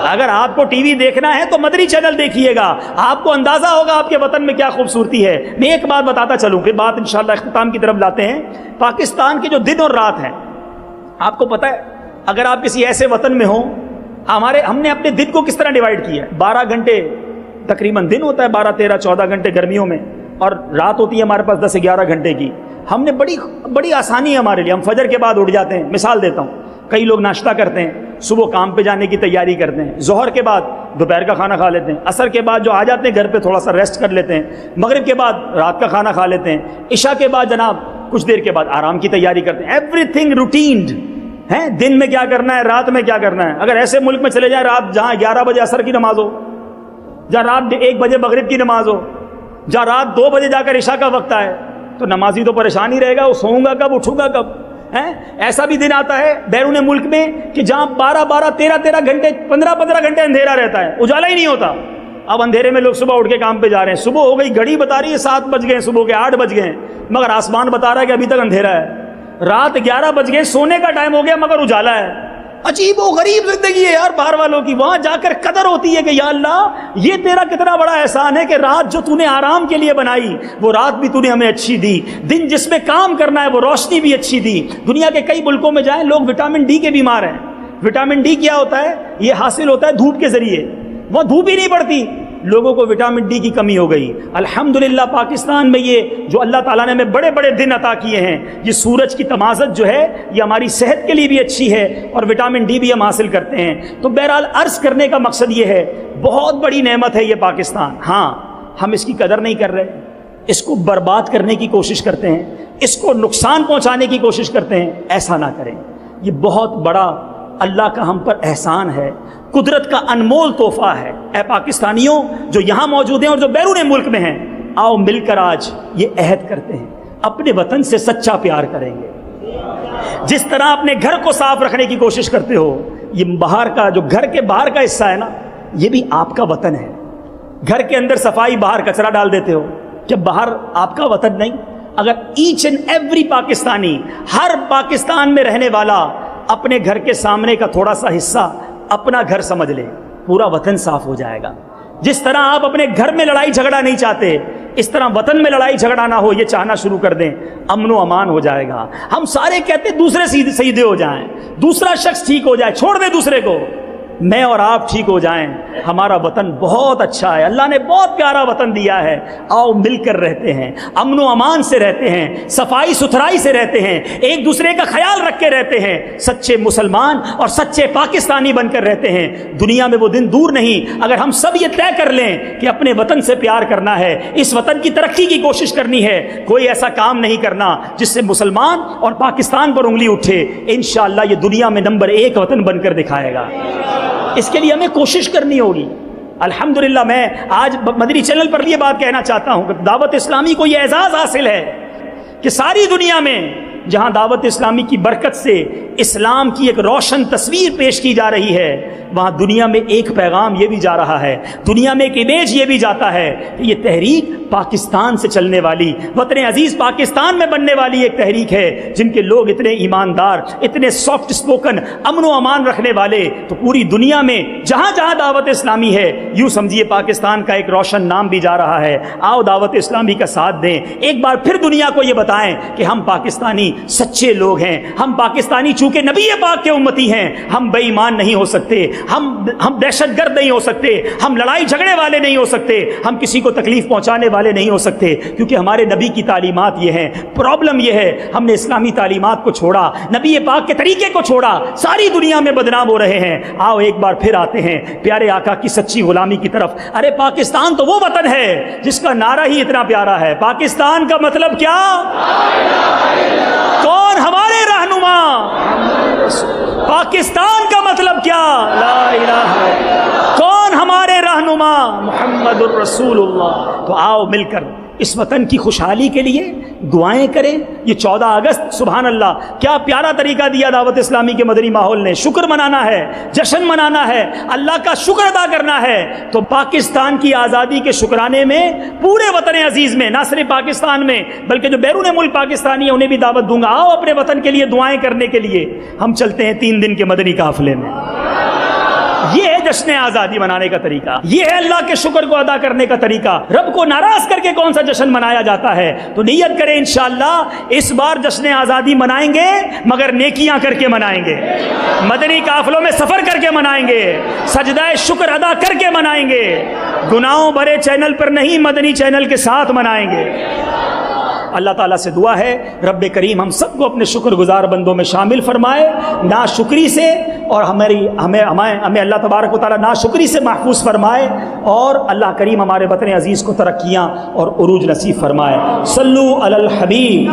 اگر آپ کو ٹی وی دیکھنا ہے تو مدنی چینل دیکھیے گا, آپ کو اندازہ ہوگا آپ کے وطن میں کیا خوبصورتی ہے. میں ایک بات بتاتا چلوں, پھر بات انشاءاللہ اختتام کی طرف لاتے ہیں. پاکستان کے جو دن اور رات ہیں, آپ کو پتہ ہے اگر آپ کسی ایسے وطن میں ہوں, ہم نے اپنے دن کو کس طرح ڈیوائیڈ کیا ہے. 12 گھنٹے تقریباً دن ہوتا ہے, 12 13 14 گھنٹے گرمیوں میں, اور رات ہوتی ہے ہمارے پاس 10 سے 11 گھنٹے کی. ہم نے بڑی آسانی ہے ہمارے لیے, ہم فجر کے بعد اٹھ جاتے ہیں. مثال دیتا ہوں, کئی لوگ ناشتہ کرتے ہیں, صبح کام پہ جانے کی تیاری کرتے ہیں, ظہر کے بعد دوپہر کا کھانا کھا لیتے ہیں, عصر کے بعد جو آ جاتے ہیں گھر پہ تھوڑا سا ریسٹ کر لیتے ہیں, مغرب کے بعد رات کا کھانا کھا لیتے ہیں, عشاء کے بعد جناب کچھ دیر کے بعد آرام کی تیاری کرتے ہیں. ایوری تھنگ روٹینڈ ہے, دن میں کیا کرنا ہے, رات میں کیا کرنا ہے. اگر ایسے ملک میں چلے جائیں رات جہاں 11 بجے عصر کی نماز ہو, جہاں رات 1 بجے مغرب کی نماز ہو, جہاں رات 2 بجے جا کر عشاء کا وقت آئے, تو نمازی تو پریشان ہی رہے گا, وہ سوؤں گا کب, اٹھوں گا کب. ایسا بھی دن آتا ہے بیرون ملک میں کہ جہاں 12 13 گھنٹے 15 گھنٹے اندھیرا رہتا ہے, اجالا ہی نہیں ہوتا. اب اندھیرے میں لوگ صبح اٹھ کے کام پہ جا رہے ہیں, صبح ہو گئی, گھڑی بتا رہی ہے 7 بج گئے, صبح کے 8 بج گئے, مگر آسمان بتا رہا ہے کہ ابھی تک اندھیرا ہے. رات 11 بج گئے, سونے کا ٹائم ہو گیا, مگر اجالا ہے. عجیب و غریب زندگی ہے یار باہر والوں کی. وہاں جا کر قدر ہوتی ہے کہ یا اللہ یہ تیرا کتنا بڑا احسان ہے کہ رات جو تو نے آرام کے لیے بنائی وہ رات بھی تو نے ہمیں اچھی دی, دن جس میں کام کرنا ہے وہ روشنی بھی اچھی دی. دنیا کے کئی ملکوں میں جائیں, لوگ وٹامن ڈی کے بیمار ہیں. وٹامن ڈی کیا ہوتا ہے؟ یہ حاصل ہوتا ہے دھوپ کے ذریعے, وہ دھوپ ہی نہیں پڑتی, لوگوں کو وٹامن ڈی کی کمی ہو گئی. الحمدللہ پاکستان میں یہ جو اللہ تعالیٰ نے ہمیں بڑے بڑے دن عطا کیے ہیں, یہ سورج کی تمازت جو ہے یہ ہماری صحت کے لیے بھی اچھی ہے, اور وٹامن ڈی بھی ہم حاصل کرتے ہیں. تو بہرحال عرض کرنے کا مقصد یہ ہے, بہت بڑی نعمت ہے یہ پاکستان. ہاں ہم اس کی قدر نہیں کر رہے, اس کو برباد کرنے کی کوشش کرتے ہیں, اس کو نقصان پہنچانے کی کوشش کرتے ہیں. ایسا نہ کریں, یہ بہت بڑا اللہ کا ہم پر احسان ہے، قدرت کا انمول تحفہ ہے۔ اے پاکستانیوں جو یہاں موجود ہیں اور جو بیرون ملک میں ہیں، آؤ مل کر آج یہ عہد کرتے ہیں، اپنے وطن سے سچا پیار کریں گے۔ جس طرح اپنے گھر کو صاف رکھنے کی کوشش کرتے ہو، یہ باہر کا جو گھر کے باہر کا حصہ ہے نا، یہ بھی آپ کا وطن ہے۔ گھر کے اندر صفائی، باہر کچرا ڈال دیتے ہو، جب باہر آپ کا وطن نہیں؟ اگر ایچ اینڈ ایوری پاکستانی، ہر پاکستان میں رہنے والا اپنے گھر کے سامنے کا تھوڑا سا حصہ اپنا گھر سمجھ لے، پورا وطن صاف ہو جائے گا۔ جس طرح آپ اپنے گھر میں لڑائی جھگڑا نہیں چاہتے، اس طرح وطن میں لڑائی جھگڑا نہ ہو، یہ چاہنا شروع کر دیں، امن و امان ہو جائے گا۔ ہم سارے کہتے ہیں دوسرے سیدھے ہو جائیں، دوسرا شخص ٹھیک ہو جائے، چھوڑ دیں دوسرے کو، میں اور آپ ٹھیک ہو جائیں، ہمارا وطن بہت اچھا ہے، اللہ نے بہت پیارا وطن دیا ہے۔ آؤ مل کر رہتے ہیں، امن و امان سے رہتے ہیں، صفائی ستھرائی سے رہتے ہیں، ایک دوسرے کا خیال رکھ کے رہتے ہیں، سچے مسلمان اور سچے پاکستانی بن کر رہتے ہیں۔ دنیا میں وہ دن دور نہیں، اگر ہم سب یہ طے کر لیں کہ اپنے وطن سے پیار کرنا ہے، اس وطن کی ترقی کی کوشش کرنی ہے، کوئی ایسا کام نہیں کرنا جس سے مسلمان اور پاکستان پر انگلی اٹھے، انشاءاللہ یہ دنیا میں نمبر 1 وطن بن کر دکھائے گا۔ اس کے لیے ہمیں کوشش کرنی ہوگی۔ الحمدللہ میں آج مدنی چینل پر یہ بات کہنا چاہتا ہوں کہ دعوت اسلامی کو یہ اعزاز حاصل ہے کہ ساری دنیا میں جہاں دعوت اسلامی کی برکت سے اسلام کی ایک روشن تصویر پیش کی جا رہی ہے، وہاں دنیا میں ایک پیغام یہ بھی جا رہا ہے، دنیا میں ایک امیج یہ بھی جاتا ہے کہ یہ تحریک پاکستان سے چلنے والی، وطن عزیز پاکستان میں بننے والی ایک تحریک ہے، جن کے لوگ اتنے ایماندار، اتنے سافٹ سپوکن، امن و امان رکھنے والے، تو پوری دنیا میں جہاں جہاں دعوت اسلامی ہے، یوں سمجھیے پاکستان کا ایک روشن نام بھی جا رہا ہے۔ آؤ دعوت اسلامی کا ساتھ دیں، ایک بار پھر دنیا کو یہ بتائیں کہ ہم پاکستانی سچے لوگ ہیں، ہم پاکستانی چونکہ نبی پاک کے امتی ہیں، ہم بے ایمان نہیں ہو سکتے، ہم دہشت گرد نہیں ہو سکتے، ہم لڑائی جھگڑے والے نہیں ہو سکتے، ہم کسی کو تکلیف پہنچانے والے نہیں ہو سکتے، کیونکہ ہمارے نبی کی تعلیمات یہ ہیں۔ پرابلم یہ ہے ہم نے اسلامی تعلیمات کو چھوڑا، نبی پاک کے طریقے کو چھوڑا، ساری دنیا میں بدنام ہو رہے ہیں۔ آؤ ایک بار پھر آتے ہیں پیارے آقا کی سچی غلامی کی طرف۔ ارے پاکستان تو وہ وطن ہے جس کا نعرہ ہی اتنا پیارا ہے، پاکستان کا مطلب کیا؟ کون ہمارے رہنما؟ پاکستان کا مطلب کیا؟ لا الہ۔ کون ہمارے رہنما؟ محمد الرسول اللہ۔ تو آؤ مل کر اس وطن کی خوشحالی کے لیے دعائیں کریں۔ یہ 14 اگست سبحان اللہ کیا پیارا طریقہ دیا دعوت اسلامی کے مدنی ماحول نے، شکر منانا ہے، جشن منانا ہے، اللہ کا شکر ادا کرنا ہے۔ تو پاکستان کی آزادی کے شکرانے میں پورے وطن عزیز میں، نہ صرف پاکستان میں بلکہ جو بیرون ملک پاکستانی ہیں انہیں بھی دعوت دوں گا، آؤ اپنے وطن کے لیے دعائیں کرنے کے لیے ہم چلتے ہیں 3 دن کے مدنی قافلے میں۔ یہ ہے جشن آزادی منانے کا طریقہ، یہ ہے اللہ کے شکر کو ادا کرنے کا طریقہ۔ رب کو ناراض کر کے کون سا جشن منایا جاتا ہے؟ تو نیت کریں انشاءاللہ اس بار جشن آزادی منائیں گے، مگر نیکیاں کر کے منائیں گے، مدنی قافلوں میں سفر کر کے منائیں گے، سجدہ شکر ادا کر کے منائیں گے، گناہوں بھرے چینل پر نہیں، مدنی چینل کے ساتھ منائیں گے۔ اللہ تعالیٰ سے دعا ہے رب کریم ہم سب کو اپنے شکر گزار بندوں میں شامل فرمائے، ناشکری سے اور ہمیں اللہ تبارک و تعالیٰ ناشکری سے محفوظ فرمائے، اور اللہ کریم ہمارے وطن عزیز کو ترقیاں اور عروج نصیب فرمائے۔ صلو علی الحبیب۔